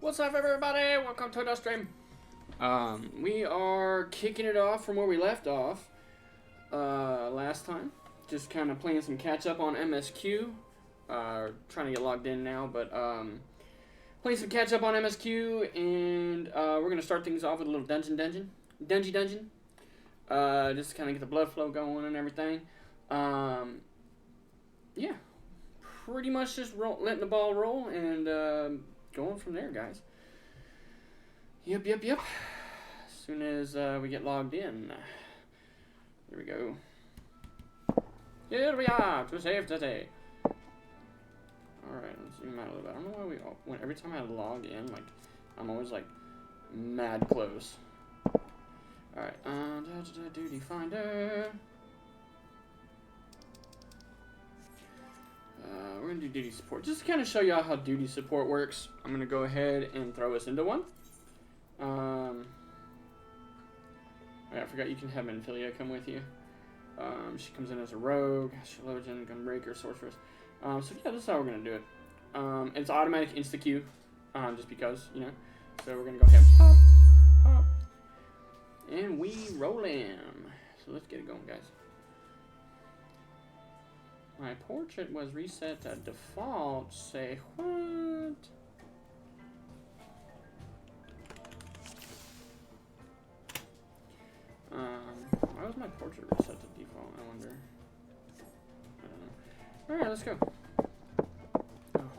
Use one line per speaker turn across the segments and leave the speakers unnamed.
What's up, everybody? Welcome to the stream. We are kicking it off from where we left off last time. Just kind of playing some catch up on MSQ. Trying to get logged in now, but playing some catch up on MSQ, and we're gonna start things off with a little dungeon. Just to kind of get the blood flow going and everything. Yeah, pretty much just letting the ball roll and going from there, guys. Yep. As soon as we get logged in. Here we go. Here we are to save today. Alright, let's zoom out a little bit. I don't know why every time I log in, like, I'm always, like, mad close. Alright, duty finder. We're going to do duty support. Just to kind of show y'all how duty support works, I'm going to go ahead and throw us into one. I forgot you can have Menphilia come with you. She comes in as a rogue, theologian, gunbreaker, sorceress. So yeah, this is how we're going to do it. It's automatic insta-Q, just because, you know. So we're going to go ahead and pop. And we roll in. So let's get it going, guys. My portrait was reset to default. Say what? Why was my portrait reset to default? I wonder. I don't know. Alright, let's go. Oh,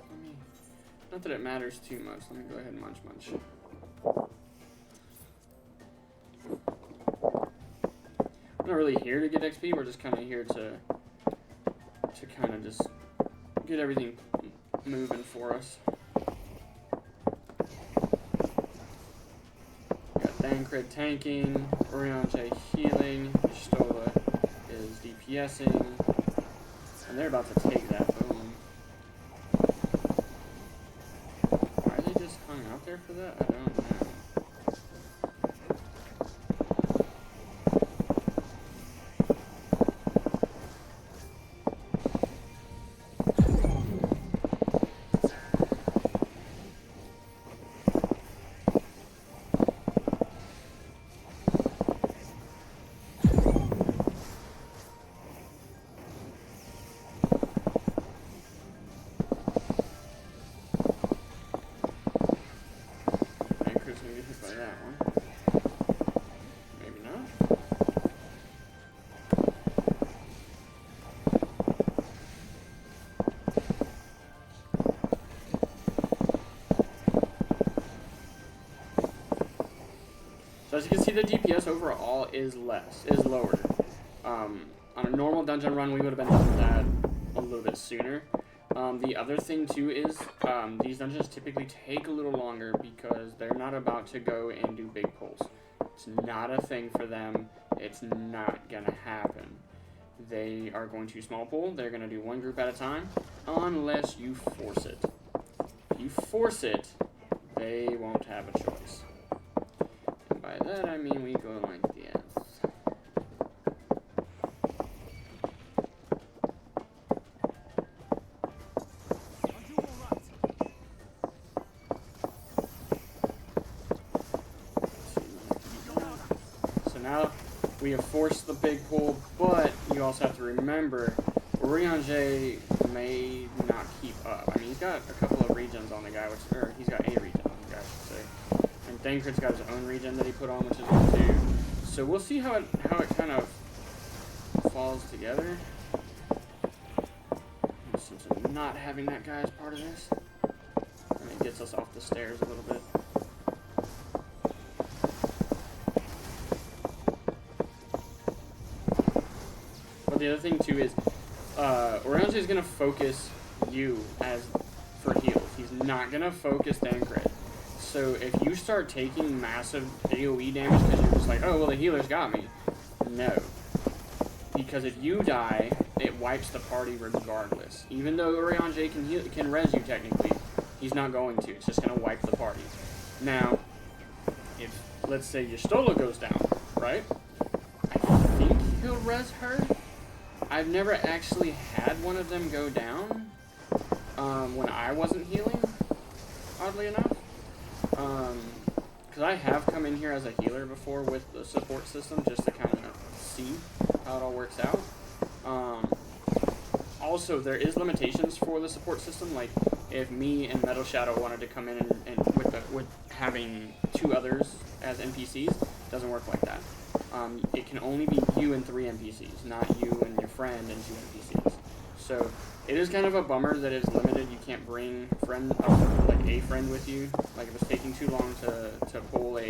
not that it matters too much. Let me go ahead and munch. We're not really here to get XP. We're just kind of here to kind of just get everything moving for us. Got Dancred tanking, Orianche healing, Stola is DPSing, and they're about to take that. Boom. Why are they just hung out there for that? I don't know. As you can see, the DPS overall is lower. On a normal dungeon run, we would have been done that a little bit sooner. The other thing too is these dungeons typically take a little longer because they're not about to go and do big pulls. It's not a thing for them. It's not gonna happen. They are going to small pull. They're gonna do one group at a time, unless you force it. If you force it, they won't have a choice. By that I mean we go like this. So now we have forced the big pull, but you also have to remember Orianche may not keep up. I mean, he's got a couple of regions on the guy, or he's got a region on the guy, I should say. And Dancred's got his own region that he put on, which is good too. So we'll see how it kind of falls together. Since I'm not having that guy as part of this, and it gets us off the stairs a little bit. But the other thing too is, Orianche is gonna focus you for heals. He's not gonna focus Dancred. So if you start taking massive AoE damage because you're just like, oh, well, the healer's got me. No. Because if you die, it wipes the party regardless. Even though Orianche can res you technically, he's not going to. It's just going to wipe the party. Now, if, let's say, Stola goes down, right? I think he'll res her. I've never actually had one of them go down when I wasn't healing, oddly enough. because I have come in here as a healer before with the support system just to kind of see how it all works out. Also, there is limitations for the support system. Like, if me and Metal Shadow wanted to come in and with having 2 others as NPCs, it doesn't work like that. It can only be you and 3 NPCs, not you and your friend and 2 NPCs. So it is kind of a bummer that it's limited. You can't bring a friend with you. Like, if it's taking too long to pull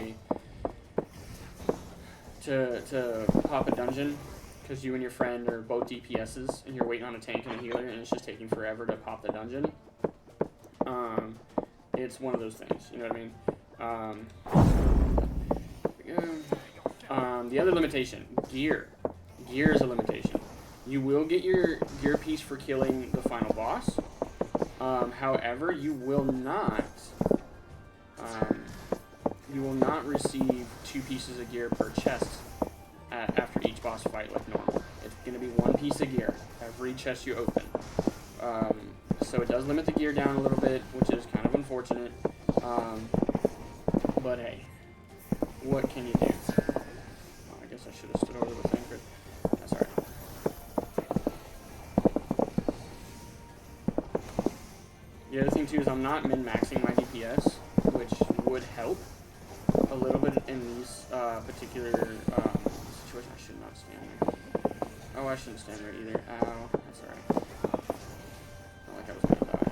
to pop a dungeon, because you and your friend are both DPSs and you're waiting on a tank and a healer and it's just taking forever to pop the dungeon. It's one of those things, you know what I mean? The other limitation, gear. Gear is a limitation. You will get your gear piece for killing the final boss. However, you will not receive 2 pieces of gear per chest after each boss fight like normal. It's going to be 1 piece of gear every chest you open. So it does limit the gear down a little bit, which is kind of unfortunate. But hey, what can you do? I guess I should have stood over the Thancred. That's alright. The other thing too is I'm not min-maxing my DPS, which would help a little bit in these particular situations. I should not stand there. Oh, I shouldn't stand there either. Ow, that's alright. Not like I was gonna die.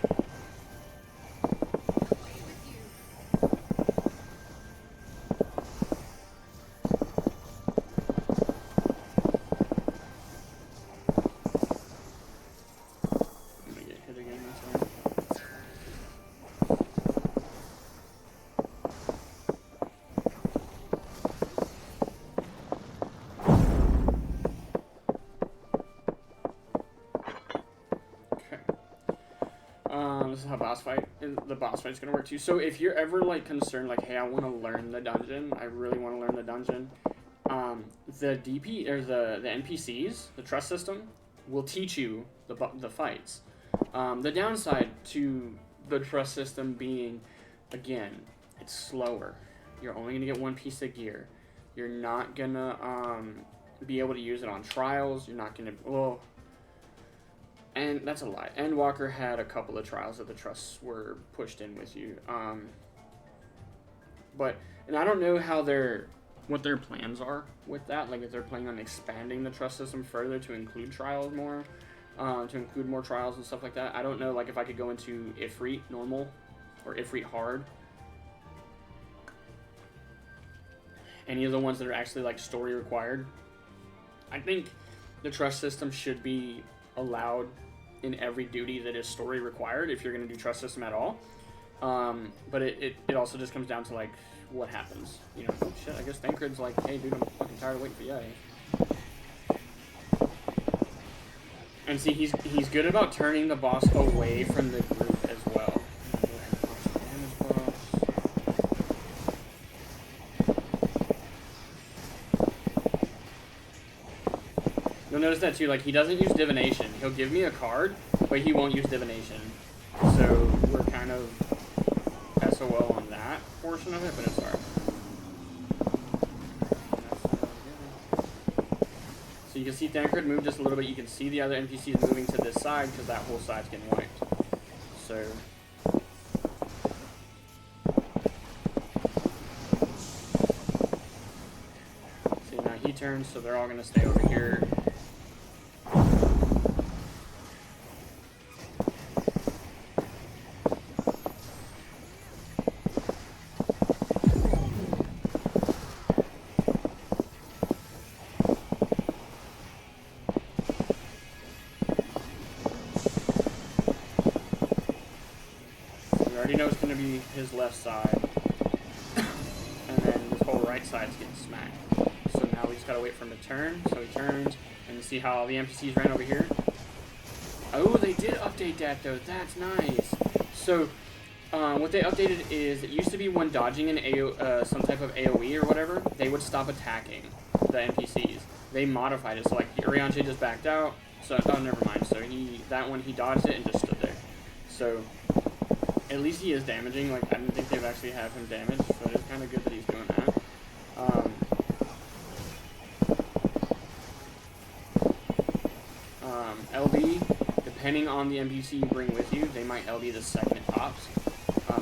I'm gonna get hit again this time. This is how the boss fight is gonna work too. So if you're ever like concerned, like, hey, I want to learn the dungeon, I really want to learn the dungeon, the DP or the NPCs, the trust system, will teach you the fights. The downside to the trust system being, again, it's slower. You're only gonna get 1 piece of gear. You're not gonna be able to use it on trials. You're not gonna and that's a lie. Endwalker had a couple of trials that the trusts were pushed in with you. And I don't know how what their plans are with that. Like, if they're planning on expanding the trust system further to include trials more, to include more trials and stuff like that. I don't know, like, if I could go into Ifrit normal or Ifrit hard. Any of the ones that are actually like story required. I think the trust system should be allowed in every duty that is story required if you're going to do trust system at all. But it also just comes down to like what happens. You know, oh shit, I guess Thancred's like, hey dude, I'm fucking tired of waiting for you. And see, he's good about turning the boss away from the group as well. You'll notice that too, like, he doesn't use divination. He'll give me a card, but he won't use divination. So we're kind of SOL on that portion of it, but it's alright. So you can see Thancred move just a little bit. You can see the other NPCs moving to this side because that whole side's getting wiped. So see, now he turns, so they're all going to stay over here. Know it's going to be his left side, and then his whole right side's getting smacked. So now we just gotta wait for him to turn. So he turns, and you see how all the NPCs ran over here. Oh, they did update that though. That's nice. So what they updated is it used to be when dodging an some type of AOE or whatever, they would stop attacking the NPCs. They modified it, so like Urianche just backed out. So oh, never mind. So he dodged it and just stood there. So at least he is damaging. Like, I didn't think they've actually have him damaged, so it's kind of good that he's doing that. LB, depending on the NPC you bring with you, they might LB the second it pops,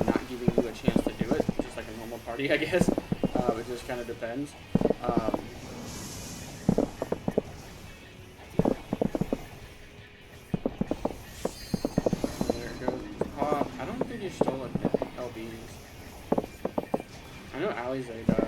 not giving you a chance to do it, just like a normal party, I guess. It just kind of depends. There goes pop. I don't think he stole a LBs. I know Alize does.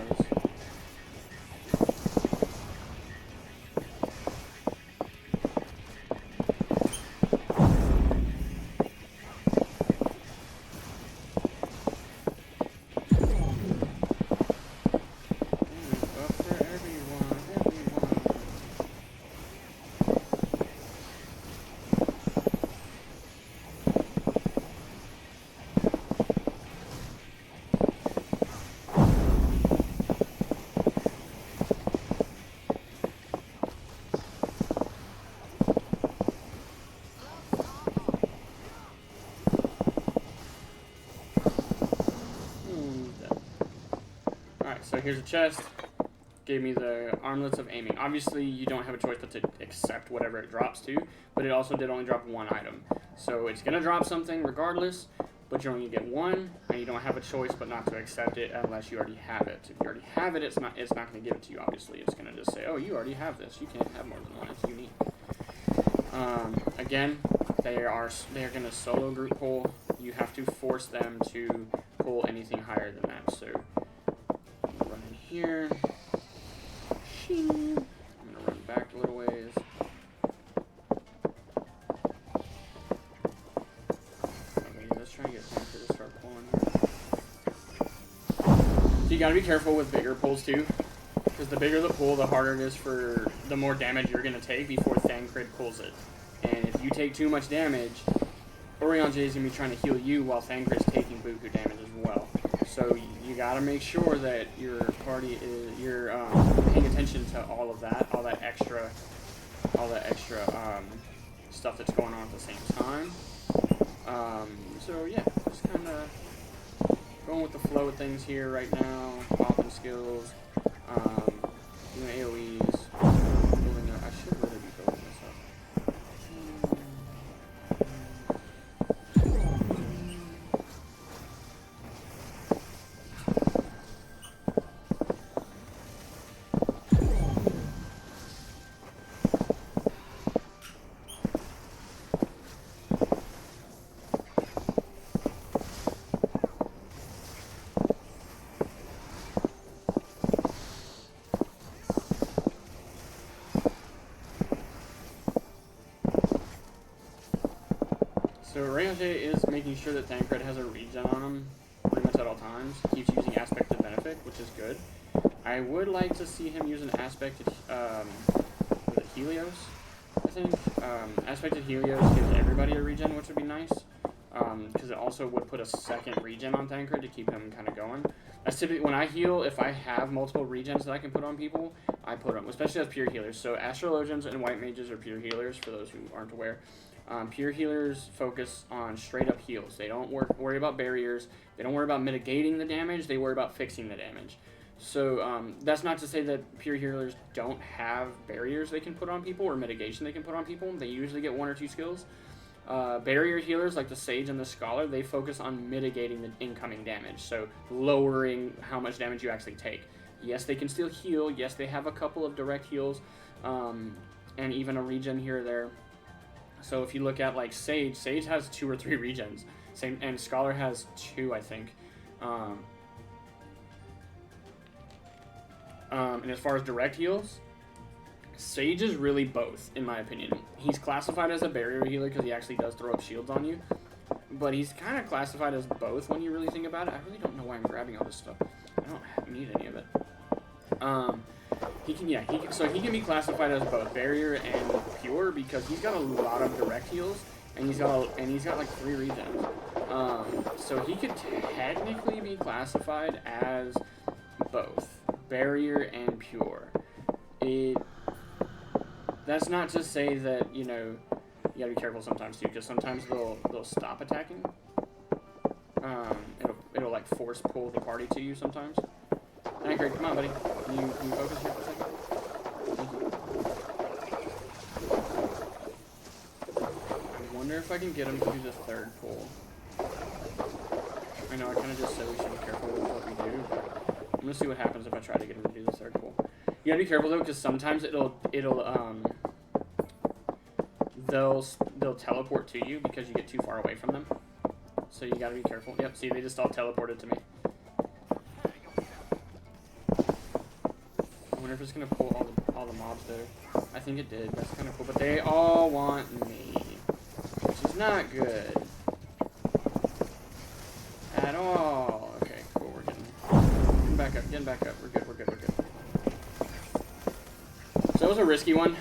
So here's a chest. Gave me the armlets of aiming. Obviously, you don't have a choice but to accept whatever it drops to, but it also did only drop one item. So it's gonna drop something regardless, but you only get one, and you don't have a choice but not to accept it unless you already have it. If you already have it, it's not gonna give it to you. Obviously, it's gonna just say, "Oh, you already have this. You can't have more than one. It's unique." Again, they're gonna solo group pull. You have to force them to pull anything higher than that. So run in here. I'm gonna run back a little ways. Okay, let's try and get Panther to start pulling. So you gotta be careful with bigger pulls too, because the bigger the pull, the harder it is for the more damage you're gonna take before Thancred pulls it. And if you take too much damage, Orion J is gonna be trying to heal you while Thancred's taking buku damage as well. So you gotta make sure that your party is paying attention to all of that, all that extra stuff that's going on at the same time. So yeah, just kind of going with the flow of things here right now. Popping skills, doing AOE's, building up. I should really be building this up. So Ranger is making sure that Thancred has a regen on him pretty much at all times. He keeps using Aspect of Benefit, which is good. I would like to see him use an Aspect of Helios, I think. Aspect of Helios gives everybody a regen, which would be nice. Because it also would put a second regen on Thancred to keep him kind of going. That's typically when I heal, if I have multiple regens that I can put on people, I put them, especially as pure healers. So Astrologians and White Mages are pure healers, for those who aren't aware. Pure healers focus on straight up heals. They don't worry about barriers. They don't worry about mitigating the damage. They worry about fixing the damage. So that's not to say that pure healers don't have barriers they can put on people or mitigation they can put on people. They usually get 1 or 2 skills. Barrier healers like the Sage and the Scholar, they focus on mitigating the incoming damage. So lowering how much damage you actually take. Yes, they can still heal. Yes, they have a couple of direct heals and even a regen here or there. So if you look at like Sage has 2 or 3 regens. Same, and Scholar has 2, I think. And as far as direct heals, Sage is really both, in my opinion. He's classified as a barrier healer because he actually does throw up shields on you. But he's kind of classified as both when you really think about it. I really don't know why I'm grabbing all this stuff. I don't need any of it. He can be classified as both barrier and pure because he's got a lot of direct heals and he's got like 3 regens. So he could technically be classified as both barrier and pure. That's not to say that, you know, you gotta be careful sometimes too, because sometimes they'll stop attacking. it'll like force pull the party to you sometimes. Anchor, come on, buddy. Can you focus here for a second? Thank you. I wonder if I can get him to do the third pull. I know I kind of just said we should be careful with what we do, but I'm gonna see what happens if I try to get him to do the third pull. You gotta be careful though, because sometimes they'll teleport to you because you get too far away from them. So you gotta be careful. Yep, see, they just all teleported to me. I wonder if it's gonna pull all the mobs there. I think it did. That's kind of cool. But they all want me, which is not good at all. Okay, cool. We're getting back up. Getting back up. We're good. We're good. We're good. So that was a risky one.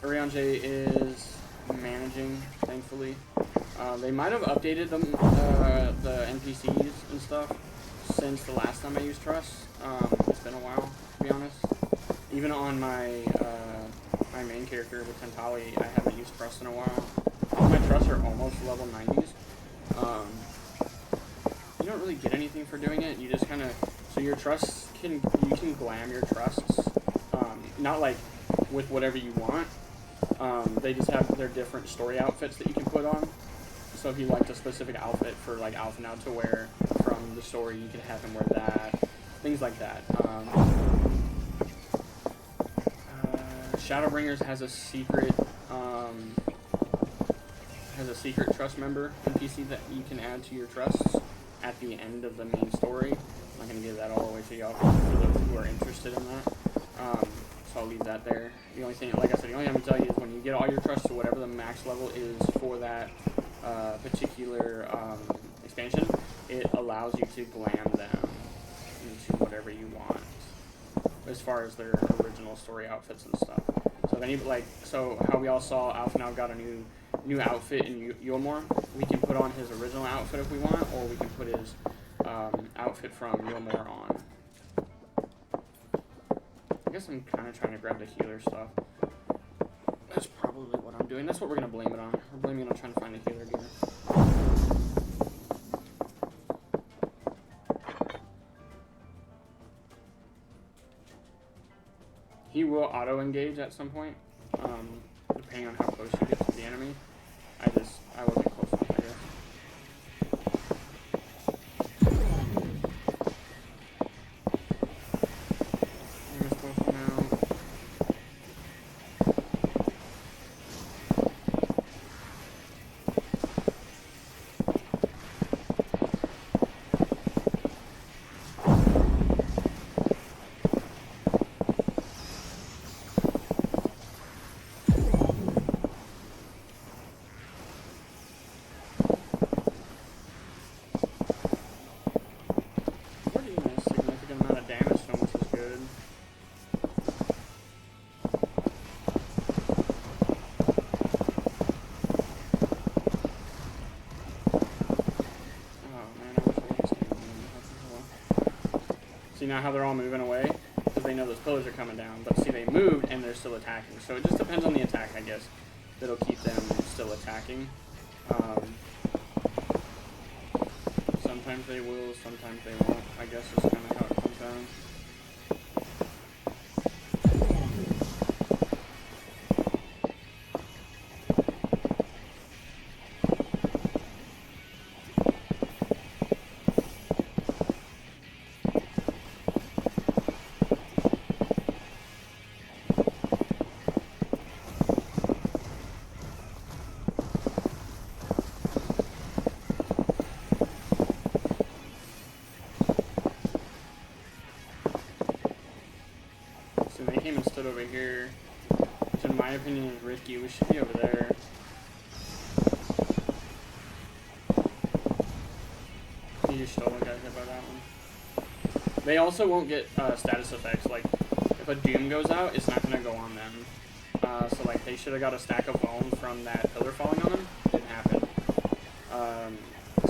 Urianger is managing, thankfully. They might have updated them, the NPCs and stuff since the last time I used Trust. It's been a while, to be honest. Even on my my main character with Tentali, I haven't used Trust in a while. All my Trusts are almost level 90s. You don't really get anything for doing it. You just kind of, so your Trusts you can glam your Trusts, not like with whatever you want. They just have their different story outfits that you can put on. So if you liked a specific outfit for like Alpha to wear from the story, you could have him wear that. Things like that. Shadowbringers has a secret Trust member NPC that you can add to your Trusts at the end of the main story. I'm not gonna give that all the way to y'all for those who are interested in that. So I'll leave that there. The only thing, like I said, the only thing I'm gonna tell you is when you get all your Trusts to whatever the max level is for that particular expansion, it allows you to glam them into whatever you want as far as their original story outfits and stuff. So if any, so how we all saw Alpha now got a new outfit in Yulmore, we can put on his original outfit if we want, or we can put his outfit from Yulmore on. I guess I'm kind of trying to grab the healer stuff. That's probably what I'm doing. That's what we're going to blame it on. We're blaming it on trying to find a healer gear. He will auto-engage at some point, depending on how close you get to the enemy. I wasn't close enough, I guess. See now how they're all moving away? Because they know those pillars are coming down. But see, they moved and they're still attacking. So it just depends on the attack, I guess, that'll keep them still attacking. Sometimes they will, sometimes they won't. I guess is kind of how it comes down. Over here, which in my opinion is risky. We should be over there. You just stole got hit by that one. They also won't get status effects. Like if a doom goes out, it's not gonna go on them. So like they should have got a stack of bone from that pillar falling on them. Didn't happen.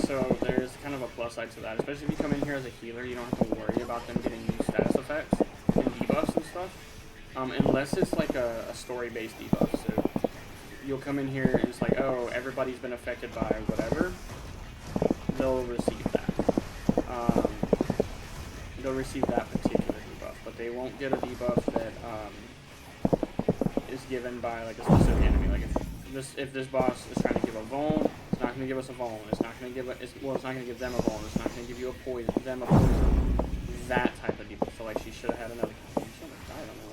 So there's kind of a plus side to that. Especially if you come in here as a healer, you don't have to worry about them getting new status effects and debuffs and stuff. Unless it's like a story-based debuff. So you'll come in here and it's like, oh, everybody's been affected by whatever. they'll receive that. They'll receive that particular debuff, but they won't get a debuff that is given by like a specific enemy. Like if this boss is trying to give a Vuln, it's not going to give us a Vuln. It's not going to give it's not going to give them a Vuln. It's not going to give you a poison. Them a poison. That type of debuff. So like she should have had another. She should have died on that.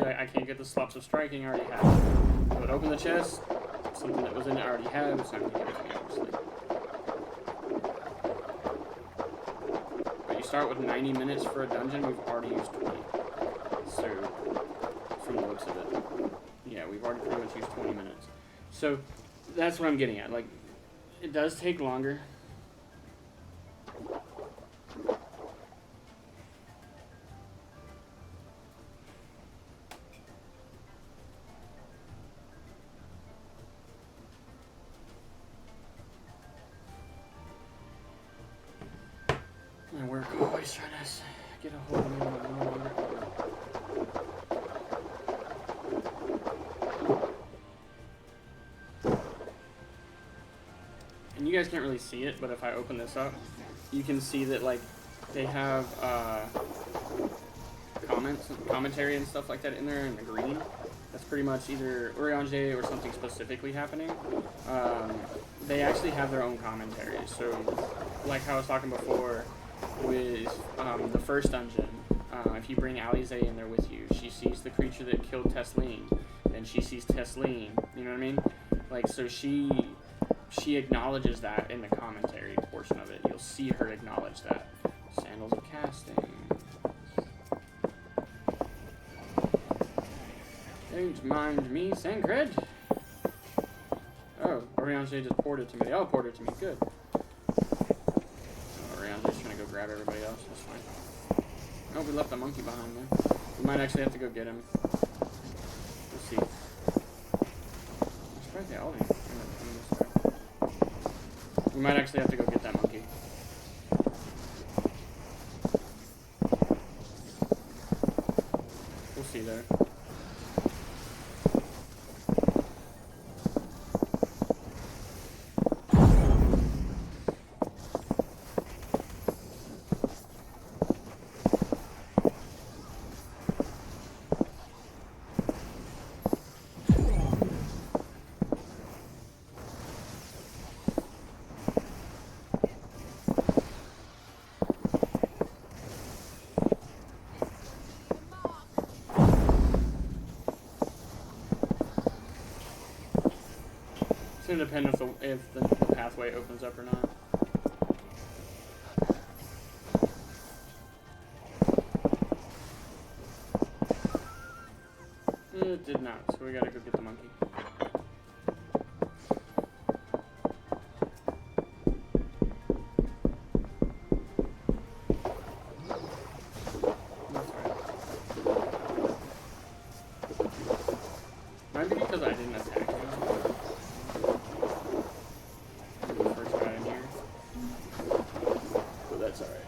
I can't get the slots of striking, I already have it. I would open the chest, something that was in it I already had, it's not going to give it to me, obviously. But you start with 90 minutes for a dungeon, we've already used 20. So, from the looks of it. Yeah, we've already pretty much used 20 minutes. So, that's what I'm getting at. Like, it does take longer. And we're always trying to get a hold of me. And you guys can't really see it, but if I open this up, you can see that like they have commentary and stuff like that in there in the green. That's pretty much either Urianger or something specifically happening. They actually have their own commentary. So, like how I was talking before with the first dungeon, if you bring Alize in there with you, she sees the creature that killed Tesleen, and she sees Tesleen. You know what I mean? Like, so she acknowledges that in the commentary portion of it. You'll see her acknowledge that. Sandals of Casting. Don't mind me, Sancred. Oh, Urianger just poured it to me. They all poured it to me. Good. Oh, Urianger's trying to go grab everybody else. That's fine. Oh, we left the monkey behind there. We might actually have to go get him. We'll see. I'm surprised they all didn't. We might actually have to go get that monkey. We'll see there. It's going to depend if the pathway opens up or not. It did not, so we got to go get the monkey. That's right. Might be because I didn't attack him. First guy in here. But that's alright.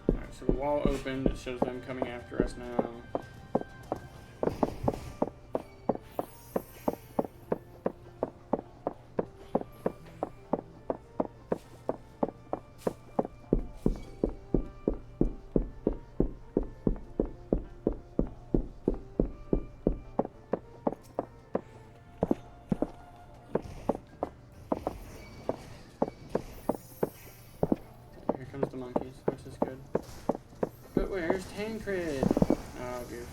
Alright, so the wall opened. It shows them coming after us now. The monkeys, which is good. But where's Tancred? Oh, good.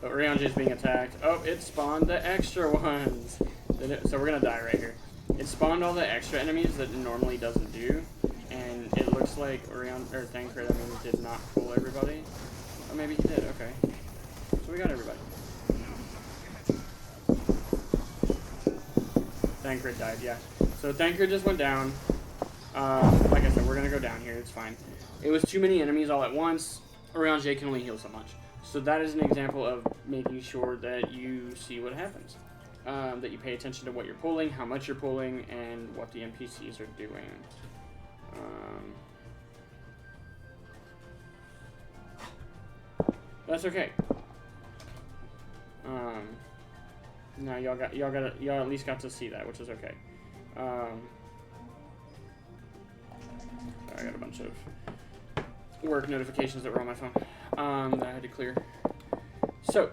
But Urianger is being attacked. Oh, it spawned the extra ones. So we're gonna die right here. It spawned all the extra enemies that it normally doesn't do, and it looks like Orion or Thancred, I mean, did not pull everybody. Oh, maybe he did. Okay, so we got everybody. Thancred died. Yeah. So Thancred just went down. Like I said, we're gonna go down here. It's fine. It was too many enemies all at once. Orion J can only heal so much. So that is an example of making sure that you see what happens. That you pay attention to what you're pulling, how much you're pulling, and what the NPCs are doing. That's okay. No, y'all at least got to see that, which is okay. Sorry, I got a bunch of work notifications that were on my phone that I had to clear. So,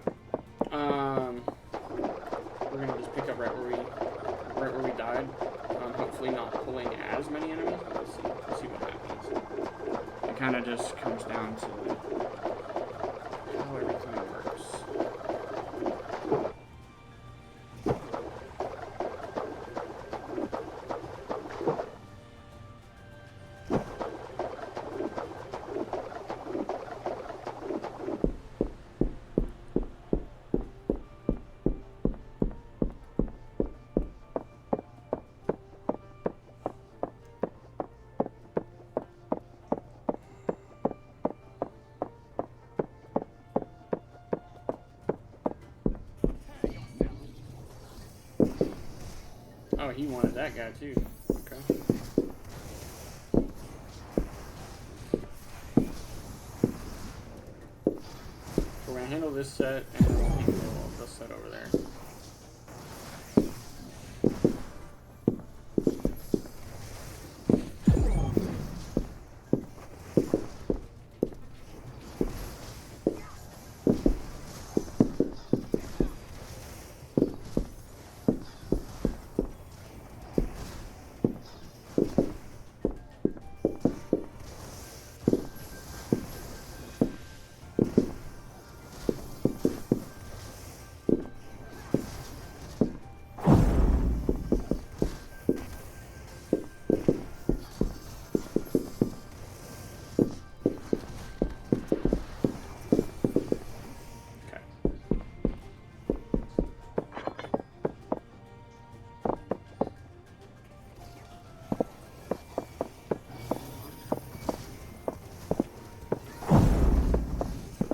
we're gonna just pick up right where we died. Hopefully not pulling as many enemies, but we'll see what happens. It kind of just comes down to how everything works. Oh, he wanted that guy too. Okay. So we're gonna handle this set, and then we'll handle the set over there.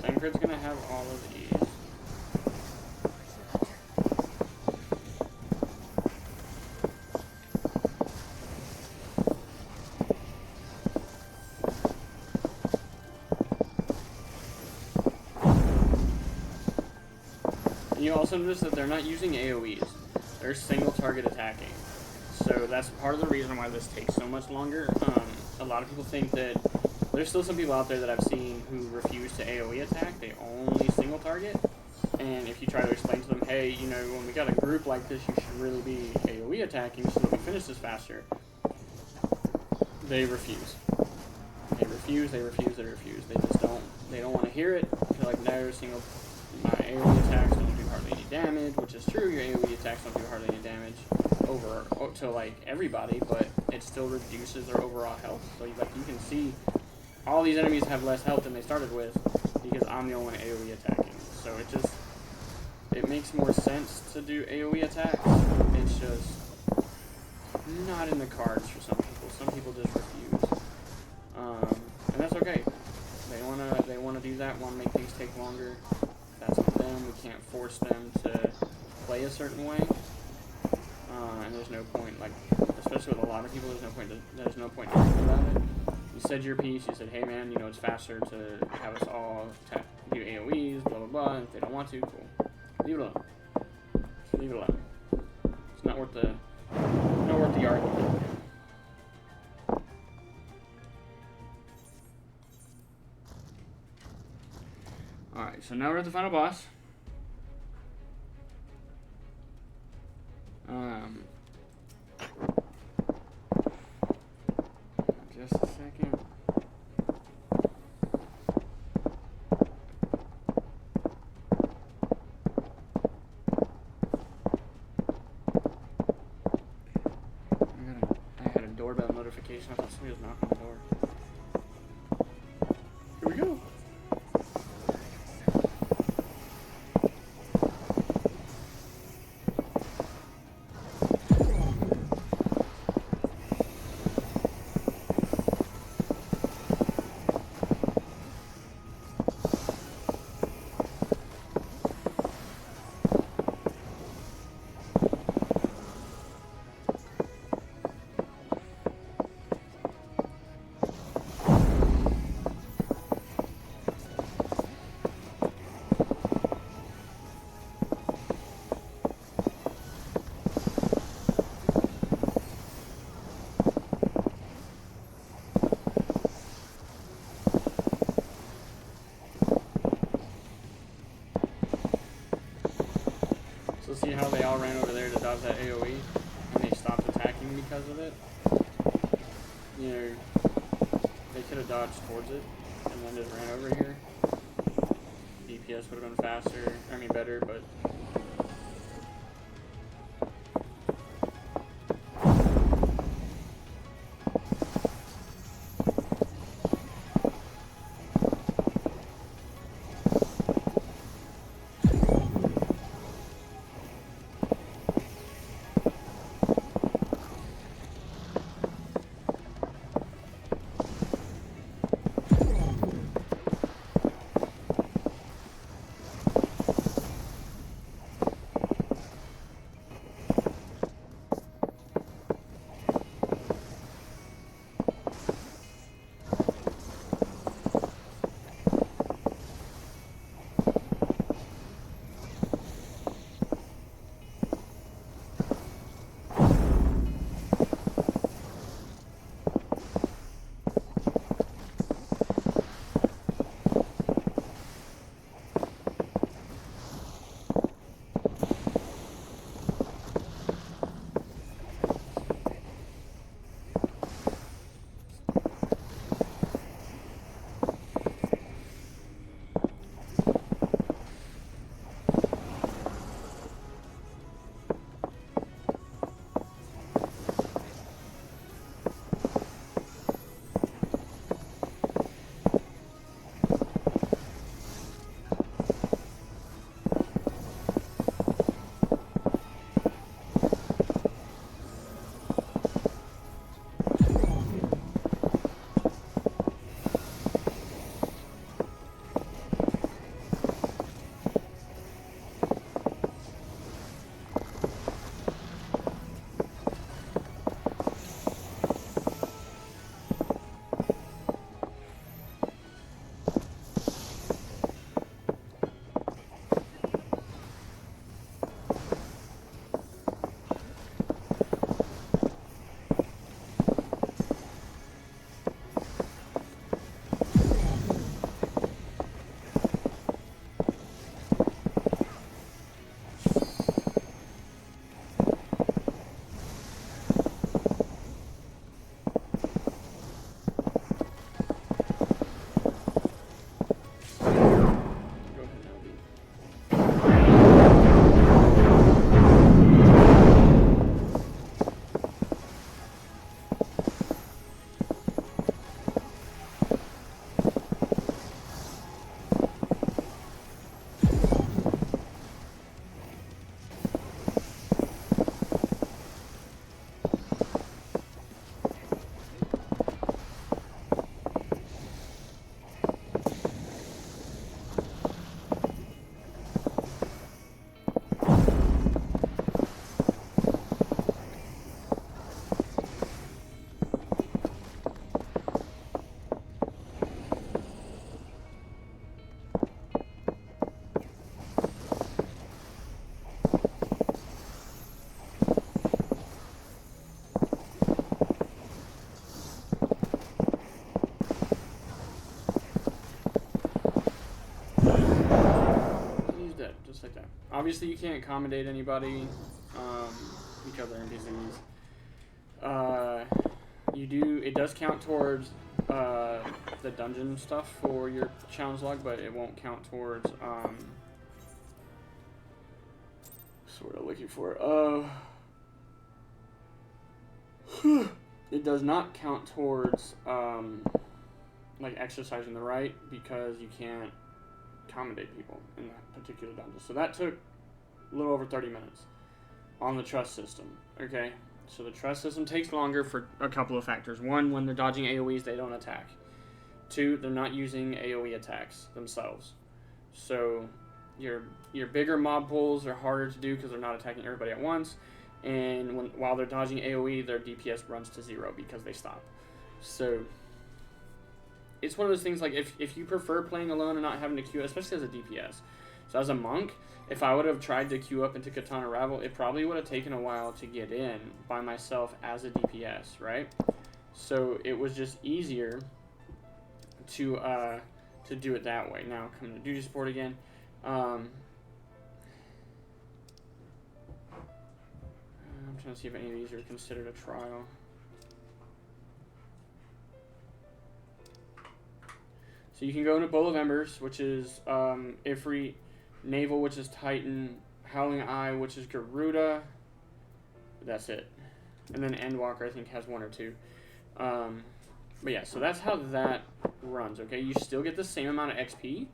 Tancred's gonna have all of these. And you also notice that they're not using AoEs. They're single target attacking. So that's part of the reason why this takes so much longer. A lot of people think that there's still some people out there that I've seen who refuse to AoE attack. They only single target. And if you try to explain to them, hey, you know, when we got a group like this, you should really be AoE attacking so that we finish this faster. They refuse. They refuse. They just don't want to hear it. They're like, no, my AoE attacks don't do hardly any damage, which is true. Your AoE attacks don't do hardly any damage to like everybody, but it still reduces their overall health. So like you can see, all these enemies have less health than they started with because I'm the only one AoE attacking. So it makes more sense to do AoE attacks. It's just not in the cards for some people. Some people just refuse, and that's okay. They wanna do that. Want to make things take longer. That's up to them. We can't force them to play a certain way. And there's no point, like, especially with a lot of people, there's no point talking about it. You said your piece, you said, hey man, you know, it's faster to have us all do AoEs, blah, blah, blah. If they don't want to, cool. Leave it alone. Just leave it alone. It's not worth the argument. Alright, so now we're at the final boss. Just a second. doorbell notification. I thought somebody was knocking on the door. Here we go. So see how they all ran over there to dodge that AoE, and they stopped attacking because of it? You know, they could have dodged towards it, and then just ran over here. DPS would have been faster, I mean better, but... Just like that. Obviously, you can't accommodate anybody because they're NPCs. You do. It does count towards the dungeon stuff for your challenge log, but it won't count towards. Sort of looking for. it does not count towards like exercising the right because you can't accommodate people in that particular dungeon. So that took a little over 30 minutes on the trust system. Okay, so the trust system takes longer for a couple of factors. One, when they're dodging AoEs, they don't attack. Two, they're not using AoE attacks themselves. So your bigger mob pulls are harder to do because they're not attacking everybody at once. And while they're dodging AoE, their DPS runs to 0 because they stop. So it's one of those things, like, if you prefer playing alone and not having to queue, especially as a DPS. So as a monk, if I would have tried to queue up into Katana Ravel, it probably would have taken a while to get in by myself as a DPS, right? So it was just easier to do it that way. Now, coming to duty support again. I'm trying to see if any of these are considered a trial. So you can go into Bowl of Embers, which is Ifrit, Naval, which is Titan, Howling Eye, which is Garuda. That's it. And then Endwalker, I think, has one or two. But yeah, so that's how that runs, okay? You still get the same amount of XP.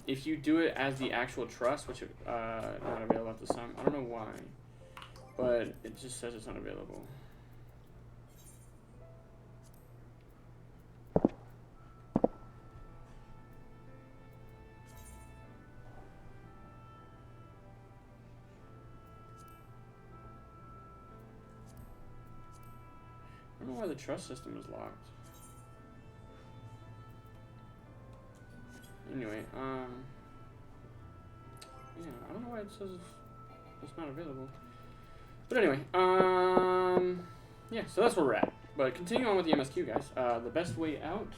If you do it as the actual trust, which is not available at this time. I don't know why, but it just says it's unavailable. I don't know why the trust system is locked. Anyway, yeah, I don't know why it says it's not available. But anyway, yeah, so that's where we're at. But continuing on with the MSQ, guys, the best way out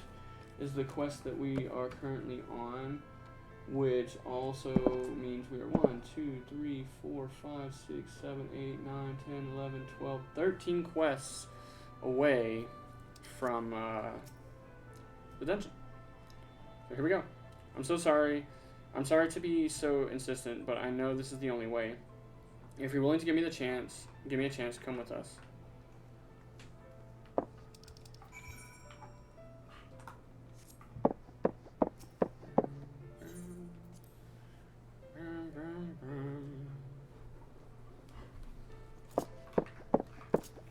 is the quest that we are currently on, which also means we are 1, 2, 3, 4, 5, 6, 7, 8, 9, 10, 11, 12, 13 quests away from the dungeon. So here we go. I'm so sorry. I'm sorry to be so insistent, but I know this is the only way. If you're willing to give me a chance, come with us.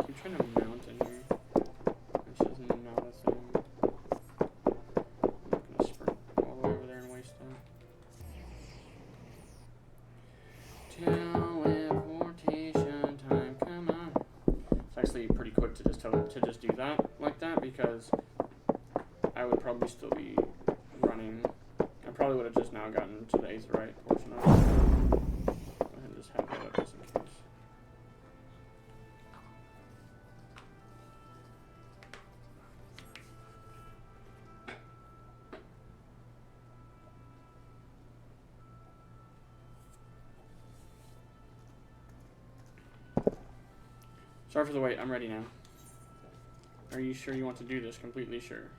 Keep trying to mount in here. Which is not a thing. I'm not gonna sprint all the way over there and waste that. Teleportation time, come on. It's actually pretty quick to just do that like that, because I would probably still be running. I probably would have just now gotten to the Aetherite portion of it. Go ahead and just have that up just in case. Sorry for the wait, I'm ready now. Are you sure you want to do this? Completely sure.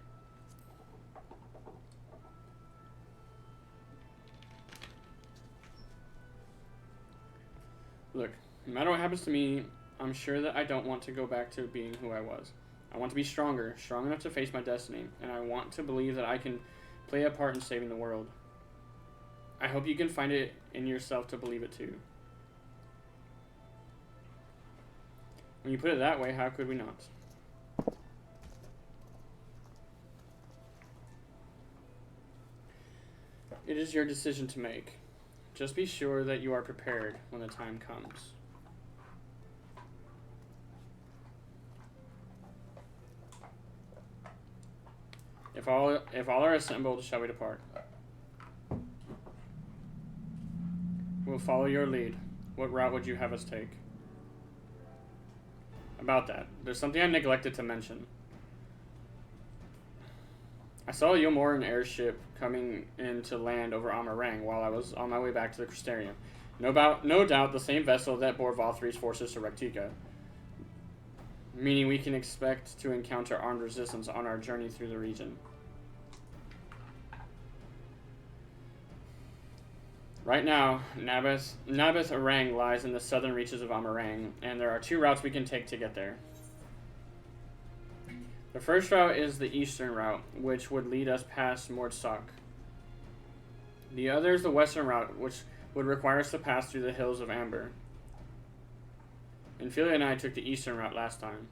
Look, no matter what happens to me, I'm sure that I don't want to go back to being who I was. I want to be stronger, strong enough to face my destiny, and I want to believe that I can play a part in saving the world. I hope you can find it in yourself to believe it too. When you put it that way, how could we not? It is your decision to make. Just be sure that you are prepared when the time comes. If all are assembled, shall we depart? We'll follow your lead. What route would you have us take? About that, there's something I neglected to mention. I saw a Yomoran airship coming into land over Amarang while I was on my way back to the Crystarium. No doubt the same vessel that bore Valthri's forces to Rectica. Meaning we can expect to encounter armed resistance on our journey through the region. Right now, Nabeth Arang lies in the southern reaches of Amarang, and there are two routes we can take to get there. The first route is the eastern route, which would lead us past Mordsak. The other is the western route, which would require us to pass through the hills of Amber. Ophelia and I took the eastern route last time.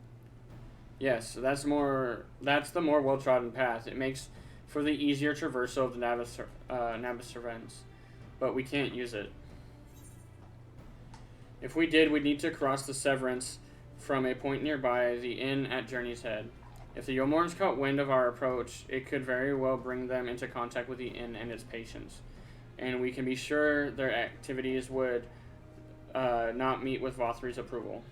Yes, that's the more well-trodden path. It makes for the easier traversal of the Nabasarvens, but we can't use it. If we did, we'd need to cross the Severance from a point nearby the inn at Journey's Head. If the Yomorns caught wind of our approach, it could very well bring them into contact with the inn and its patients, and we can be sure their activities would not meet with Vothri's approval.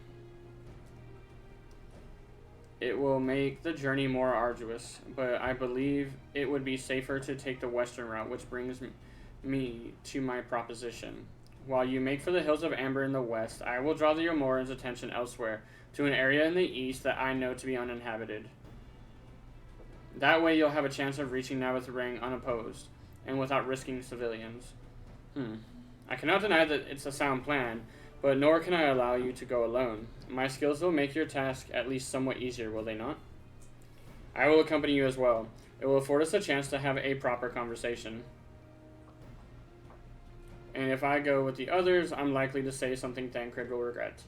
It will make the journey more arduous, but I believe it would be safer to take the western route, which brings me to my proposition. While you make for the hills of Amber in the west, I will draw the Yomorans' attention elsewhere, to an area in the east that I know to be uninhabited. That way you'll have a chance of reaching Nabasarveng unopposed, and without risking civilians. I cannot deny that it's a sound plan, but nor can I allow you to go alone. My skills will make your task at least somewhat easier, will they not? I will accompany you as well. It will afford us a chance to have a proper conversation. And if I go with the others, I'm likely to say something Thancred will regret.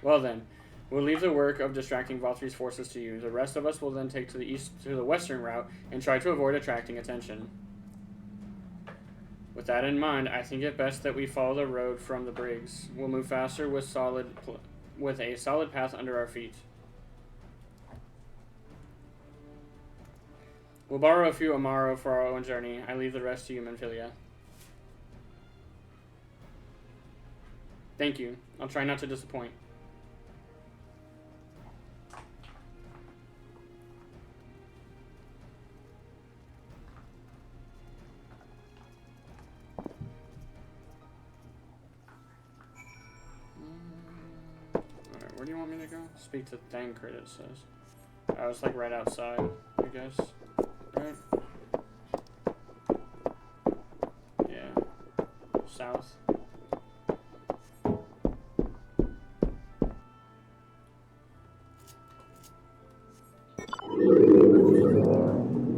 Well then, we'll leave the work of distracting Vothri's forces to you. The rest of us will then take to the western route and try to avoid attracting attention. With that in mind, I think it best that we follow the road from the Briggs. We'll move faster with a solid path under our feet. We'll borrow a few Amaro for our own journey. I leave the rest to you, Ophelia. Thank you. I'll try not to disappoint. Alright, where do you want me to go? Speak to Thancred, it says. I was like right outside, I guess. Right? Yeah. South.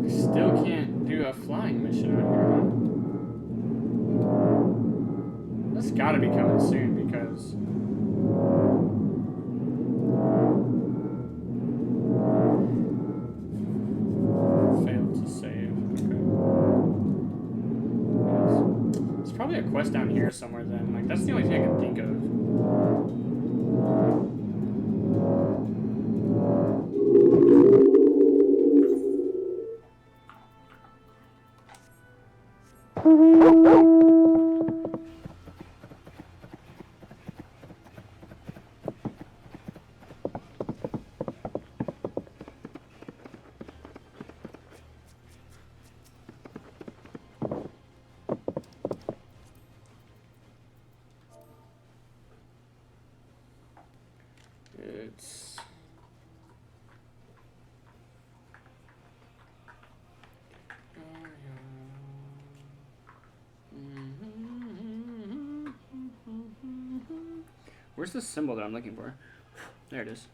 Still can't do a flying mission out here, huh? That's gotta be coming soon because failed to save. Okay. It's probably a quest down here somewhere then. Like that's the only thing I can think of. It's where's the symbol that I'm looking for? There it is.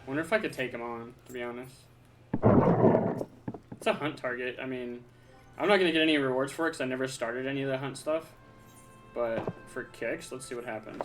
Wonder if I could take him on, to be honest. It's a hunt target. I mean, I'm not going to get any rewards for it because I never started any of the hunt stuff. But for kicks, let's see what happens.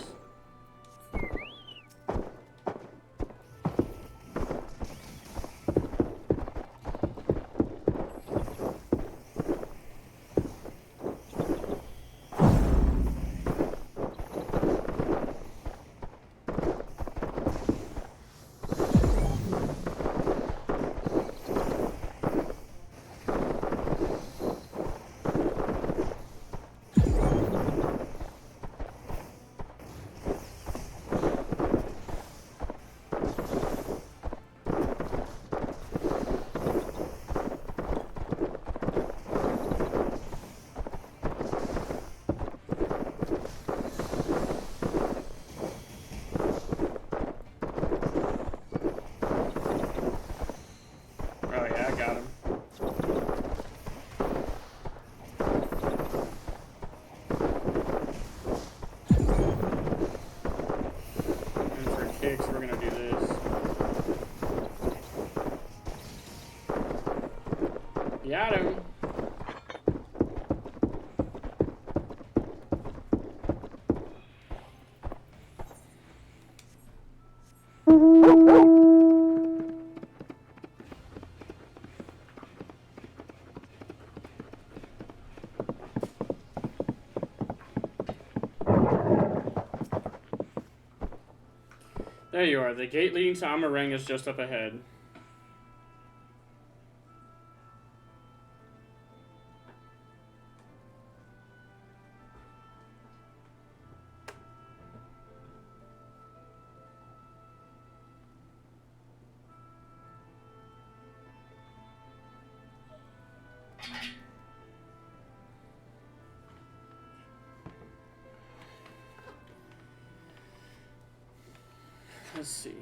Got him. There you are. The gate leading to Amarang is just up ahead. Let's see.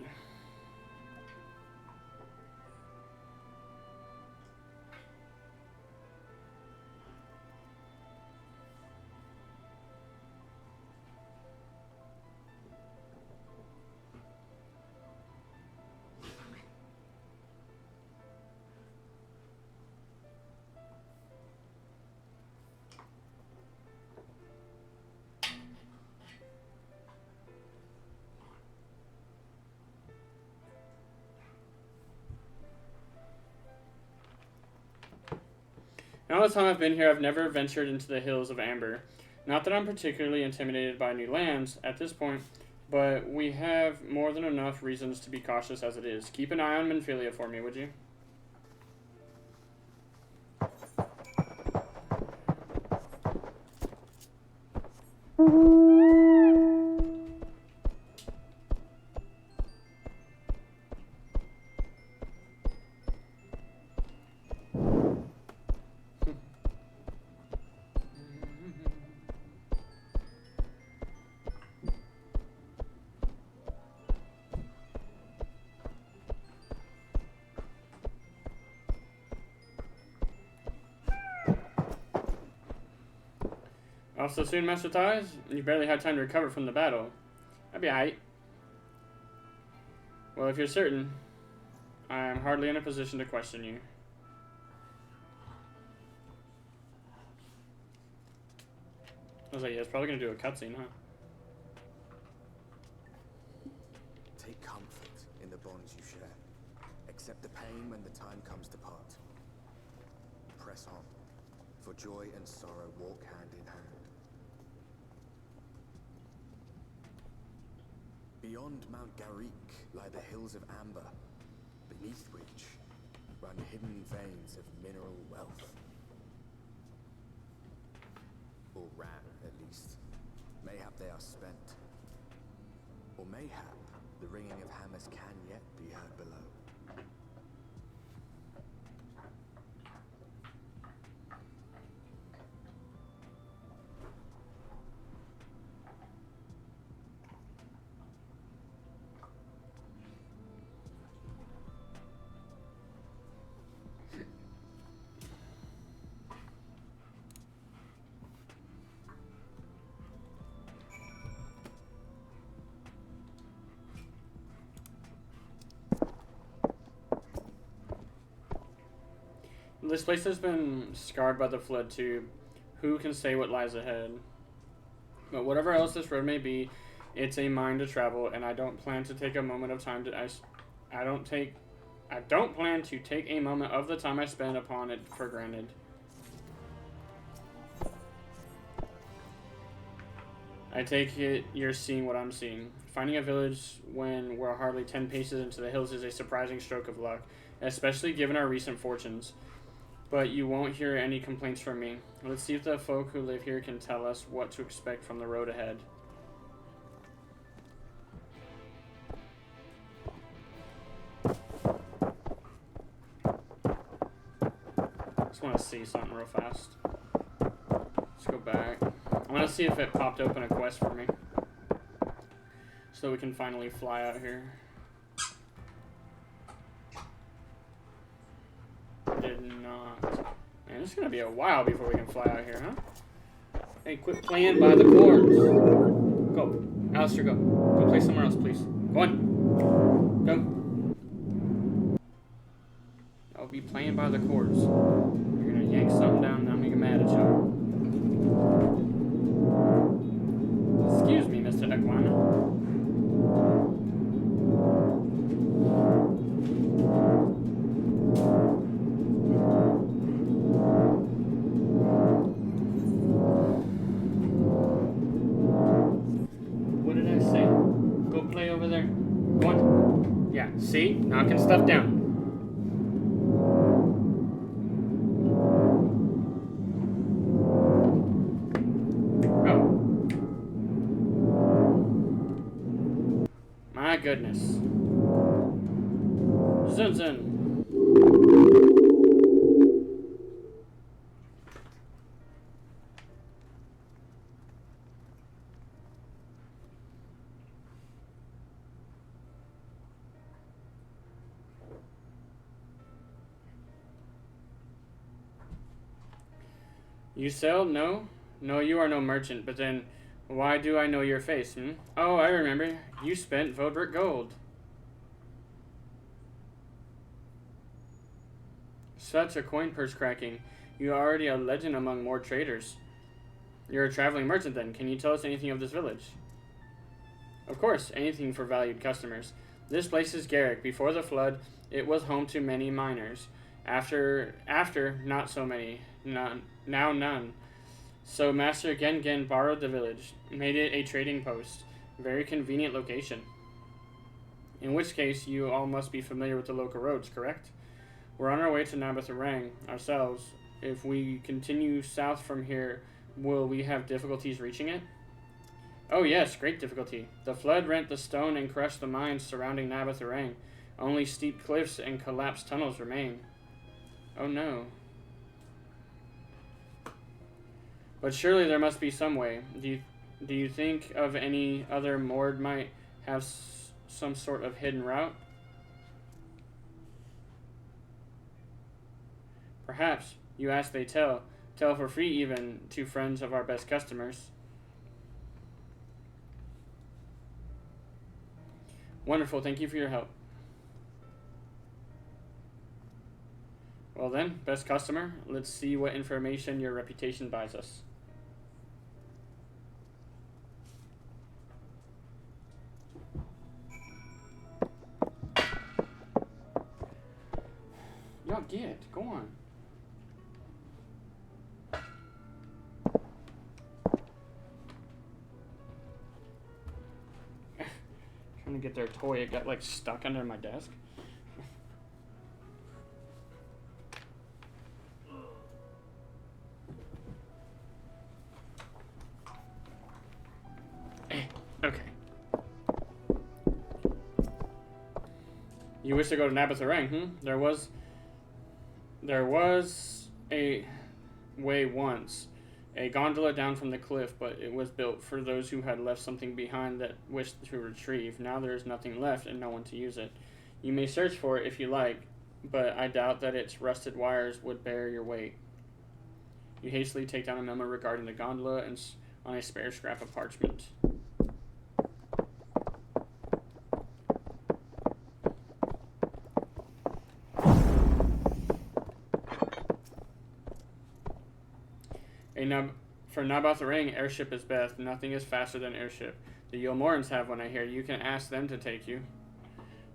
In all the time I've been here, I've never ventured into the hills of Amber. Not that I'm particularly intimidated by new lands at this point, but we have more than enough reasons to be cautious as it is. Keep an eye on Minfilia for me, would you? Also soon, Master Thighs? You barely had time to recover from the battle. That'd be aight. Well, if you're certain, I am hardly in a position to question you. I was like, yeah, it's probably gonna do a cutscene, huh?
Take comfort in the bonds you share. Accept the pain when the time comes to part. Press on, for joy and sorrow walk hand in hand. Beyond Mount Garik lie the hills of Amber, beneath which run hidden veins of mineral wealth. Or ran, at least. Mayhap they are spent. Or mayhap the ringing of hammers can yet be heard below.
This place has been scarred by the flood too. Who can say what lies ahead? But whatever else this road may be, it's a mine to travel, and I don't plan to take a moment of time to I don't plan to take a moment of the time I spend upon it for granted. I take it you're seeing what I'm seeing. Finding a village when we're hardly 10 paces into the hills is a surprising stroke of luck, especially given our recent fortunes. But you won't hear any complaints from me. Let's see if the folk who live here can tell us what to expect from the road ahead. Just want to see something real fast. Let's go back. I want to see if it popped open a quest for me, so we can finally fly out here. Did not. Man, it's gonna be a while before we can fly out here, huh? Hey, quit playing by the chords. Go. Alistair, go. Go play somewhere else, please. Go on. Go. Oh, be playing by the chords. You're gonna yank something down and I'm gonna get mad at y'all. Excuse me, Mr. Iguana. What did I say? Go play over there. Go on. Yeah, see? Knocking stuff down. My goodness. Zun zun. You sell? No? No, you are no merchant, but then why do I know your face, hmm? Oh, I remember. You spent Vodric gold. Such a coin purse cracking. You are already a legend among more traders. You're a traveling merchant then. Can you tell us anything of this village? Of course, anything for valued customers. This place is Garrick. Before the flood, it was home to many miners. After, not so many. None. Now none. So Master Gengen borrowed the village, made it a trading post. Very convenient location. In which case, you all must be familiar with the local roads, correct? We're on our way to Nabatharang ourselves. If we continue south from here, will we have difficulties reaching it? Oh yes, great difficulty. The flood rent the stone and crushed the mines surrounding Nabatharang. Only steep cliffs and collapsed tunnels remain. Oh no. But surely there must be some way. Do you think of any other Mord might have some sort of hidden route? Perhaps. You ask, they tell. Tell for free even to friends of our best customers. Wonderful. Thank you for your help. Well then, best customer, let's see what information your reputation buys us. Y'all get, go on. Trying to get their toy, it got like stuck under my desk. Okay. You wish to go to Nabatharang, There was a way once, a gondola down from the cliff, but it was built for those who had left something behind that wished to retrieve. Now there is nothing left and no one to use it. You may search for it if you like, but I doubt that its rusted wires would bear your weight. You hastily take down a memo regarding the gondola and on a spare scrap of parchment. For Nabatharang, airship is best. Nothing is faster than airship. The Yomorans have one, I hear. You can ask them to take you.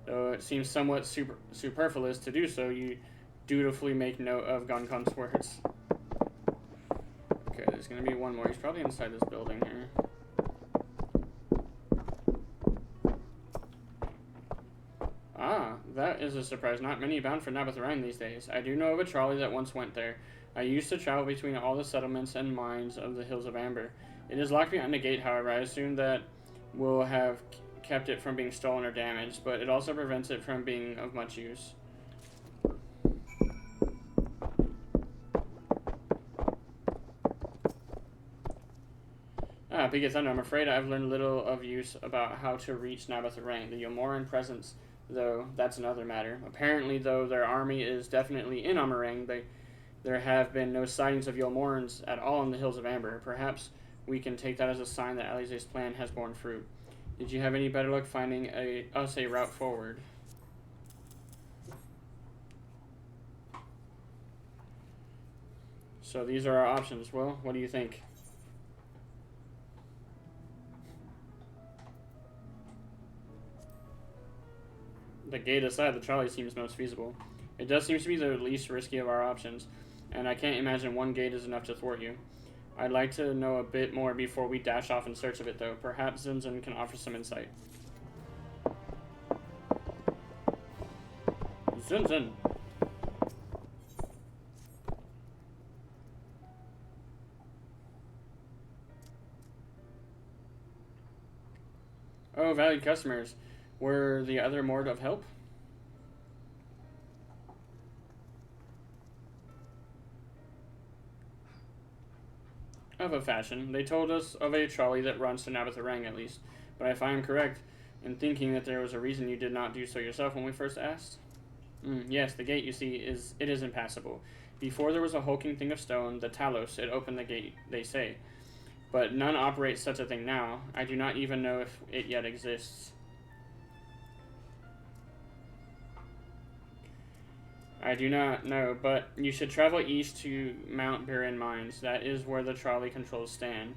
Though it seems somewhat superfluous to do so, you dutifully make note of Gonkon's words. Okay, there's going to be one more. He's probably inside this building here. Ah, that is a surprise. Not many bound for Nabatharang these days. I do know of a trolley that once went there. I used to travel between all the settlements and mines of the Hills of Amber. It is locked behind a gate, however. I assume that will have kept it from being stolen or damaged, but it also prevents it from being of much use. Big Thunder, I'm afraid I've learned little of use about how to reach Nabatharang. The Yomoran presence, though, that's another matter. Apparently, though, their army is definitely in Amarang, there have been no sightings of Yomorans at all in the Hills of Amber. Perhaps we can take that as a sign that Alize's plan has borne fruit. Did you have any better luck finding us a route forward? So these are our options. Well, what do you think? The gate aside, the trolley seems most feasible. It does seem to be the least risky of our options, and I can't imagine one gate is enough to thwart you. I'd like to know a bit more before we dash off in search of it, though. Perhaps Zinzin can offer some insight. Zinzin! Oh, valued customers. Were the other more of help? Of a fashion. They told us of a trolley that runs to Nabatharang, at least. But if I am correct in thinking that there was a reason you did not do so yourself when we first asked? Yes, the gate, you see, is impassable. Before there was a hulking thing of stone, the Talos, it opened the gate, they say. But none operates such a thing now. I do not even know if it yet exists. I do not know, but you should travel east to Mount Burin Mines. That is where the trolley controls stand.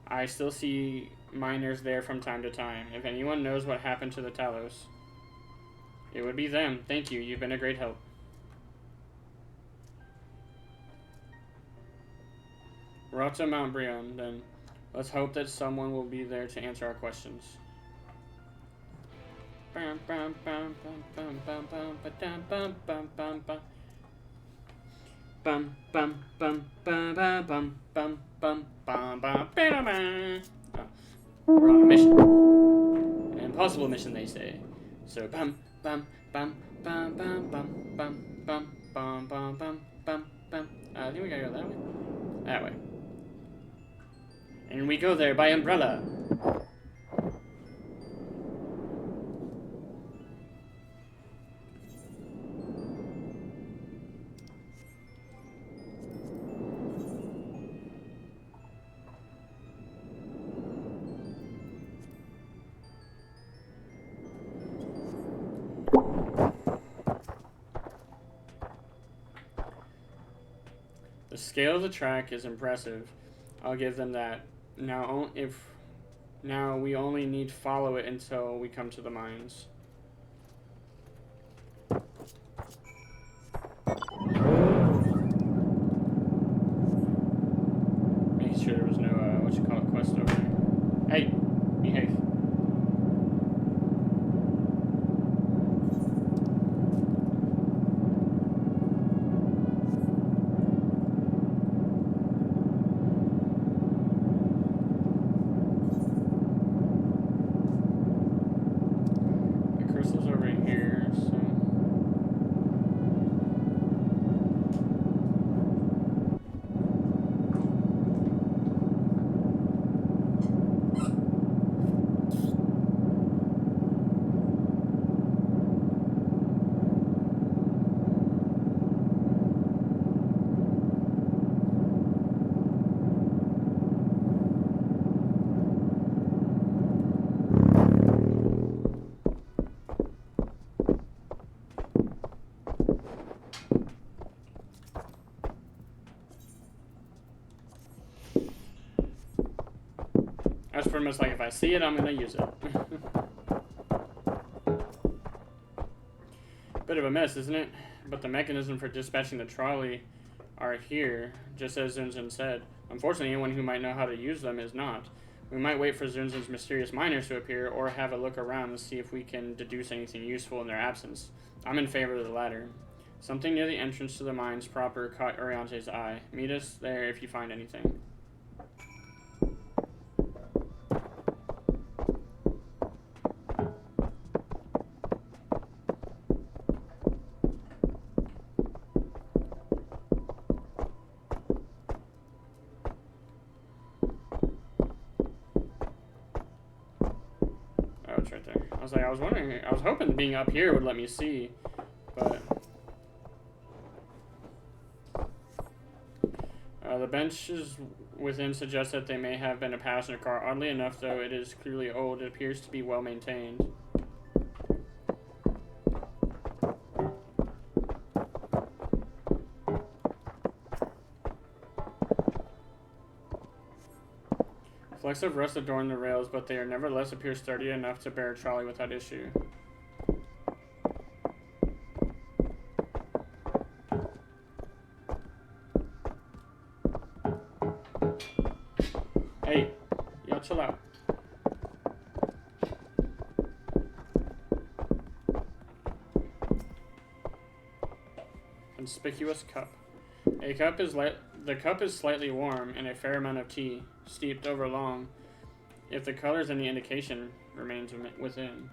I still see miners there from time to time. If anyone knows what happened to the Talos, it would be them. Thank you. You've been a great help. We're up to Mount Brion, then. Let's hope that someone will be there to answer our questions. We're on a mission. An impossible mission, they say. So I think we gotta go that way. That way. And we go there by umbrella. The scale of the track is impressive. I'll give them that. Now we only need to follow it until we come to the mines. Make sure there was no quest over there. Hey, behave. That's pretty much like if I see it, I'm gonna use it. Bit of a mess, isn't it? But the mechanism for dispatching the trolley are here, just as Zunzun said. Unfortunately, anyone who might know how to use them is not. We might wait for Zunzun's mysterious miners to appear, or have a look around and see if we can deduce anything useful in their absence. I'm in favor of the latter. Something near the entrance to the mines proper caught Oriante's eye. Meet us there if you find anything. I was hoping being up here would let me see, but the benches within suggest that they may have been a passenger car. Oddly enough, though, it is clearly old. It appears to be well maintained. Flecks of rust adorn the rails, but they are nevertheless appear sturdy enough to bear a trolley without issue. Hey, y'all chill out. Conspicuous cup. The cup is slightly warm and a fair amount of tea, steeped over long. If the color is any indication, remains within.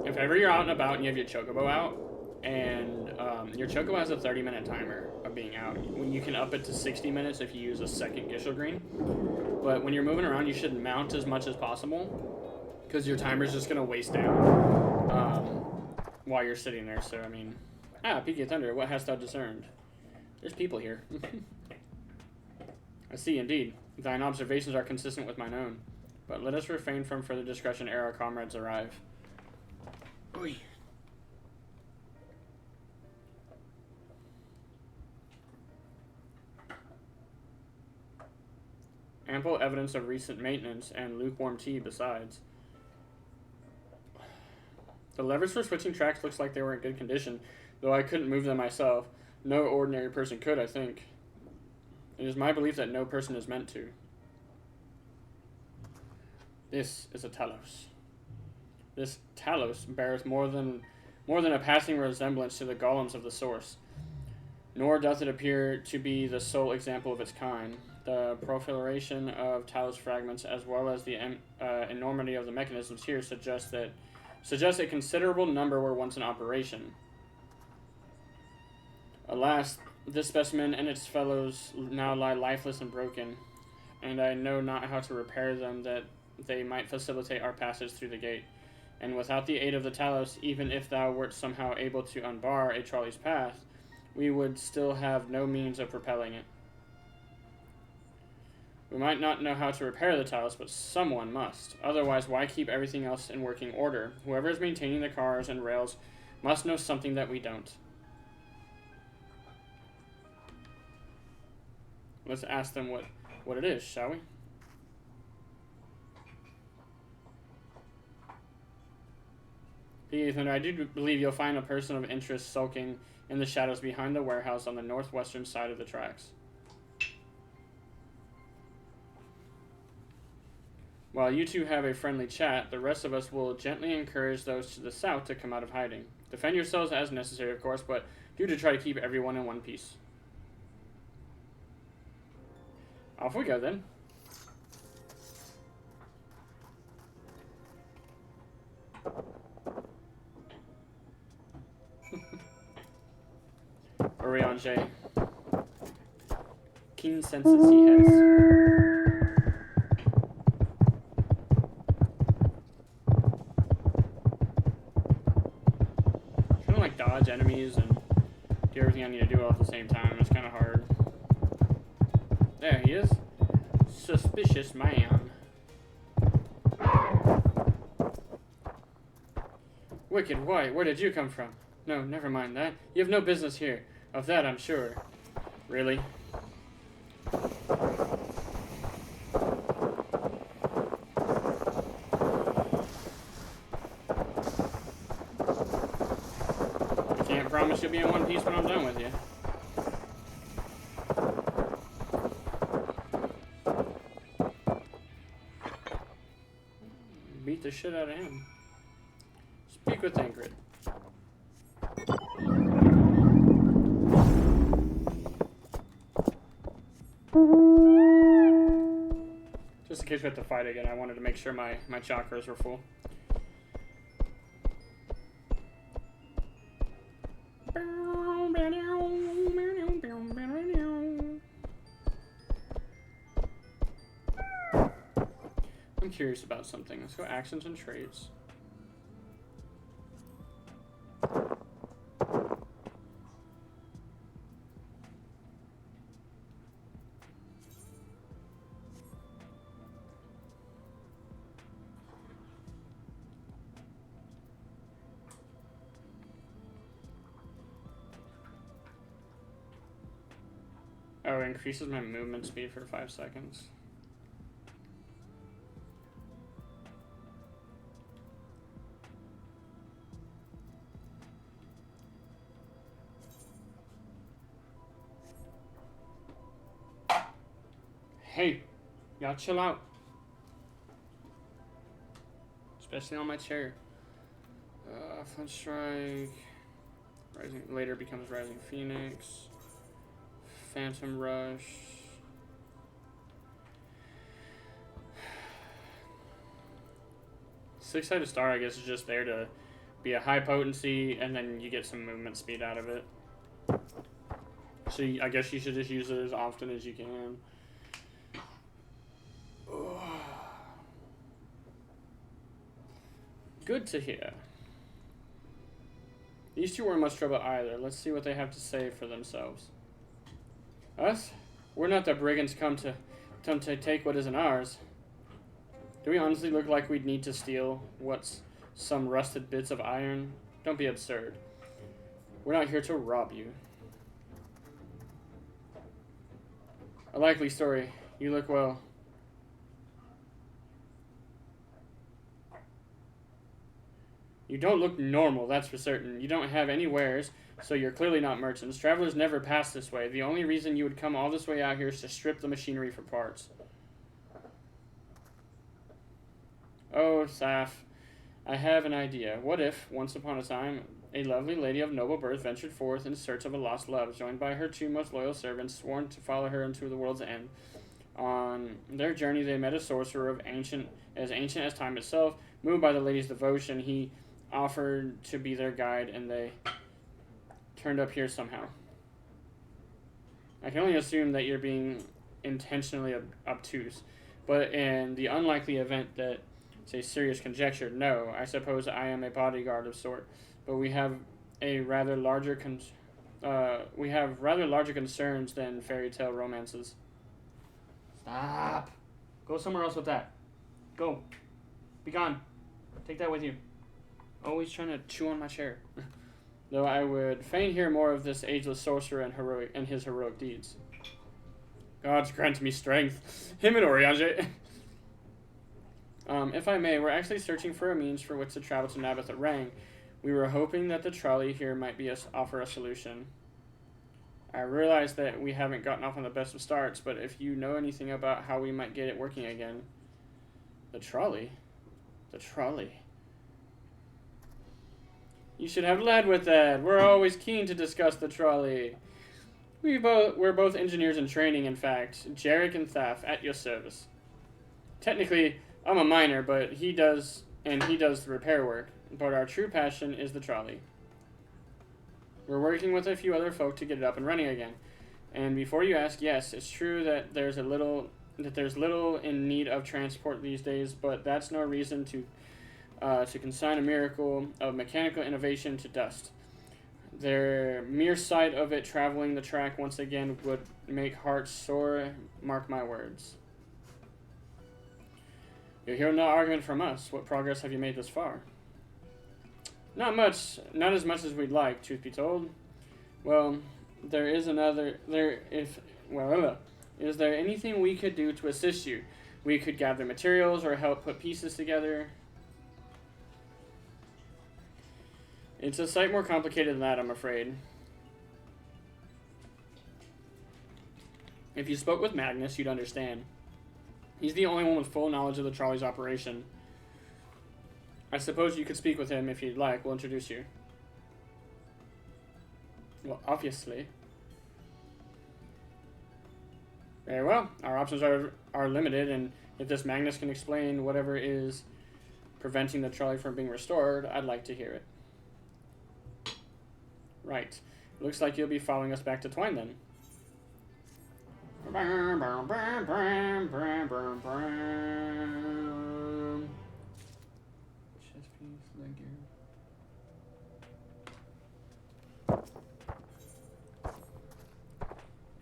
If ever you're out and about and you have your chocobo out, and your chocobo has a 30-minute timer of being out. When you can up it to 60 minutes if you use a second Gishel Green. But when you're moving around, you should mount as much as possible, because your timer's just gonna waste down while you're sitting there. So I mean, Peaky of Thunder, what hast thou discerned? There's people here. I see, indeed. Thine observations are consistent with mine own. But let us refrain from further discussion ere our comrades arrive. Oy. Ample evidence of recent maintenance and lukewarm tea besides. The levers for switching tracks looks like they were in good condition, though I couldn't move them myself. No ordinary person could, I think. It is my belief that no person is meant to. This is a Talos. This Talos bears more than a passing resemblance to the golems of the source. Nor does it appear to be the sole example of its kind. The proliferation of Talos fragments, as well as the enormity of the mechanisms here, suggests a considerable number were once in operation. Alas, this specimen and its fellows now lie lifeless and broken, and I know not how to repair them that they might facilitate our passage through the gate. And without the aid of the Talos, even if thou wert somehow able to unbar a trolley's path, we would still have no means of propelling it. We might not know how to repair the Talos, but someone must. Otherwise, why keep everything else in working order? Whoever is maintaining the cars and rails must know something that we don't. Let's ask them what it is, shall we? Ethan, I do believe you'll find a person of interest sulking in the shadows behind the warehouse on the northwestern side of the tracks. While you two have a friendly chat, the rest of us will gently encourage those to the south to come out of hiding. Defend yourselves as necessary, of course, but do to try to keep everyone in one piece. Off we go, then. Oriange. Keen senses he has. Trying to like dodge enemies and do everything I need to do all at the same time. It's kind of hard. There he is. Suspicious man. Wicked White, where did you come from? No, never mind that. You have no business here. Of that I'm sure. Really? I can't promise you'll be in one piece when I'm done with you. Beat the shit out of him. Speak with Ingrid. Just in case we have to fight again, I wanted to make sure my chakras were full. I'm curious about something. Let's go actions and traits. Oh, it increases my movement speed for 5 seconds. Hey, y'all chill out. Especially on my chair. Flint Strike. Rising later becomes Rising Phoenix. Phantom Rush. Six-sided star, I guess, is just there to be a high potency, and then you get some movement speed out of it. So I guess you should just use it as often as you can. Good to hear. These two weren't much trouble either. Let's see what they have to say for themselves. Us? We're not the brigands come to take what isn't ours. Do we honestly look like we'd need to steal what's some rusted bits of iron? Don't be absurd. We're not here to rob you. A likely story. You look well. You don't look normal, that's for certain. You don't have any wares, so you're clearly not merchants. Travelers never pass this way. The only reason you would come all this way out here is to strip the machinery for parts. Oh, Saf, I have an idea. What if, once upon a time, a lovely lady of noble birth ventured forth in search of a lost love, joined by her two most loyal servants, sworn to follow her into the world's end. On their journey, they met a sorcerer of ancient as time itself. Moved by the lady's devotion, he offered to be their guide, and they turned up here somehow. I can only assume that you're being intentionally obtuse, but in the unlikely event that it's a serious conjecture, no, I suppose I am a bodyguard of sort, but we have rather larger concerns than fairy tale romances. Stop. Go somewhere else with that. Go. Be gone. Take that with you. Always trying to chew on my chair. Though I would fain hear more of this ageless sorcerer and his heroic deeds. Gods grant me strength. Him and Oriange. If I may, we're actually searching for a means for which to travel to Nabatha Rang. We were hoping that the trolley here might be offer a solution. I realize that we haven't gotten off on the best of starts, but if you know anything about how we might get it working again. The trolley? The trolley. You should have led with that. We're always keen to discuss the trolley. We're both engineers in training, in fact. Jarek and Thaf, at your service. Technically, I'm a miner, but he does the repair work. But our true passion is the trolley. We're working with a few other folk to get it up and running again. And before you ask, yes, it's true that there's little in need of transport these days, but that's no reason to consign a miracle of mechanical innovation to dust. The mere sight of it traveling the track once again would make hearts sore, mark my words. You'll hear no argument from us. What progress have you made thus far? Not much. Not as much as we'd like, truth be told. Well, is there anything we could do to assist you? We could gather materials or help put pieces together. It's a sight more complicated than that, I'm afraid. If you spoke with Magnus, you'd understand. He's the only one with full knowledge of the trolley's operation. I suppose you could speak with him if you'd like. We'll introduce you. Well, obviously. Very well. Our options are limited, and if this Magnus can explain whatever is preventing the trolley from being restored, I'd like to hear it. Right. Looks like you'll be following us back to Twine then. Chest piece, leg gear.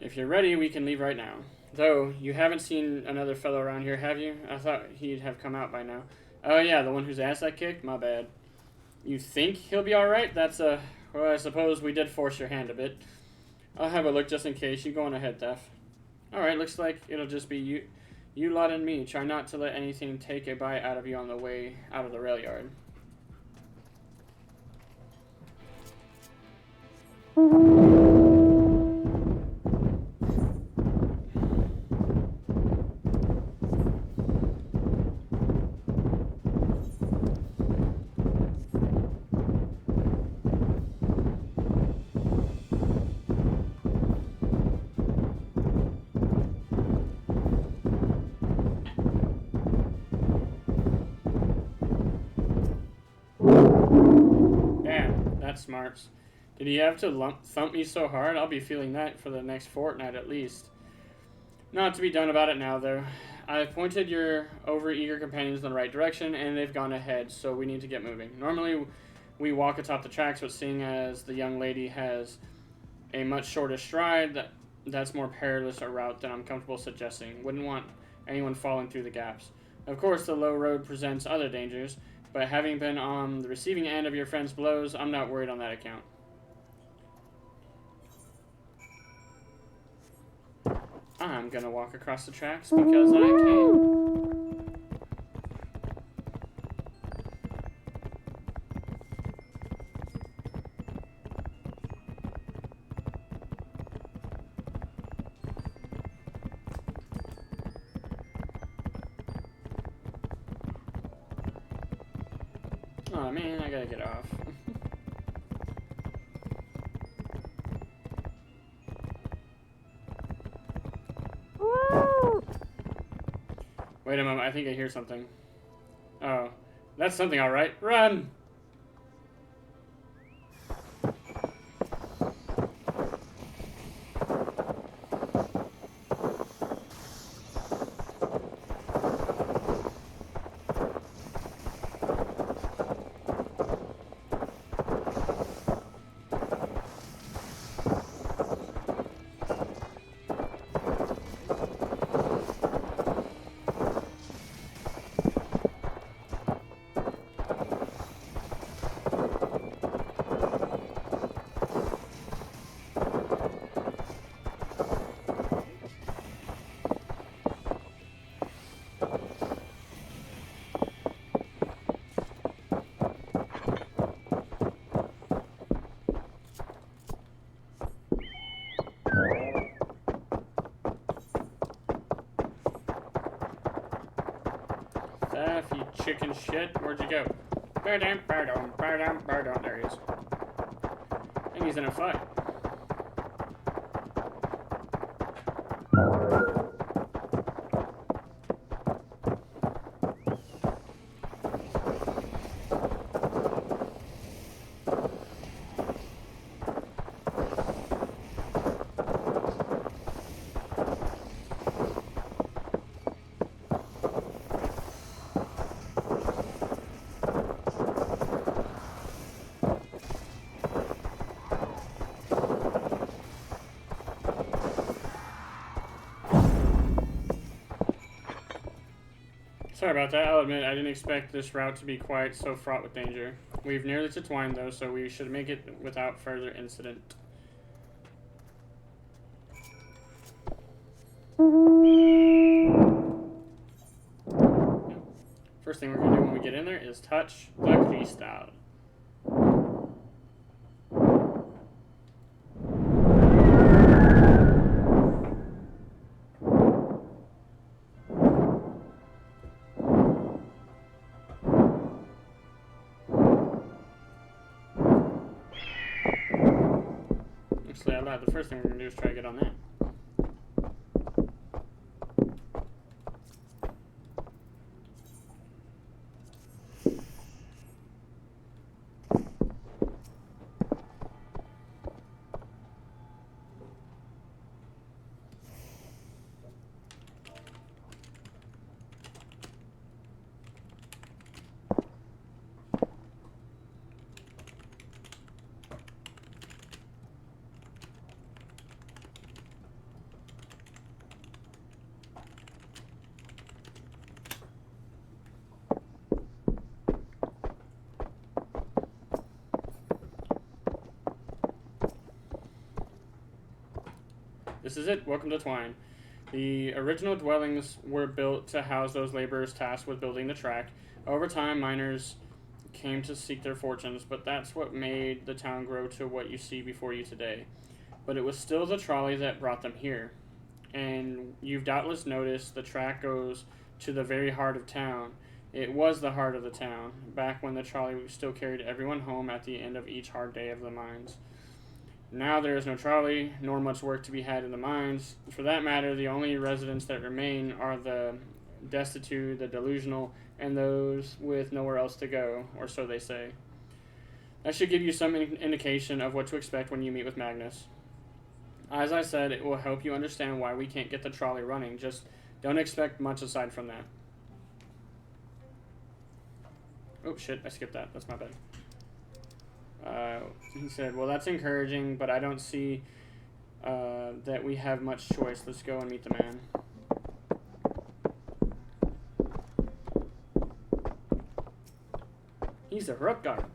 If you're ready, we can leave right now. Though, you haven't seen another fellow around here, have you? I thought he'd have come out by now. Oh yeah, the one whose ass I kicked? My bad. You think he'll be alright? Well, I suppose we did force your hand a bit. I'll have a look just in case. You go on ahead, Thef. Alright, looks like it'll just be you lot and me. Try not to let anything take a bite out of you on the way out of the rail yard. Damn, that smarts. Did he have to thump me so hard? I'll be feeling that for the next fortnight at least. Not to be done about it now, though. I've pointed your overeager companions in the right direction, and they've gone ahead, so we need to get moving. Normally, we walk atop the tracks, but seeing as the young lady has a much shorter stride, that's more perilous a route than I'm comfortable suggesting. Wouldn't want anyone falling through the gaps. Of course, the low road presents other dangers, but having been on the receiving end of your friend's blows, I'm not worried on that account. I'm gonna walk across the tracks because I can. Oh man, I gotta get off. Wait a moment, I think I hear something. Oh, that's something, alright. Run! You chicken shit. Where'd you go? There he is. And he's in a fight. Sorry about that. I'll admit I didn't expect this route to be quite so fraught with danger. We've nearly to Twine, though, so we should make it without further incident. First thing we're going to do when we get in there is touch the crystal. Actually, I lied. The first thing we're going to do is try to get on that. This is it. Welcome to Twine. The original dwellings were built to house those laborers tasked with building the track. Over time, miners came to seek their fortunes, but that's what made the town grow to what you see before you today. But it was still the trolley that brought them here. And you've doubtless noticed the track goes to the very heart of town. It was the heart of the town, back when the trolley still carried everyone home at the end of each hard day of the mines. Now there is no trolley, nor much work to be had in the mines. For that matter, the only residents that remain are the destitute, the delusional, and those with nowhere else to go, or so they say. That should give you some indication of what to expect when you meet with Magnus. As I said, it will help you understand why we can't get the trolley running. Just don't expect much aside from that. Oh, shit, I skipped that. That's my bad. He said, well, that's encouraging, but I don't see that we have much choice. Let's go and meet the man. He's a Hrothgar.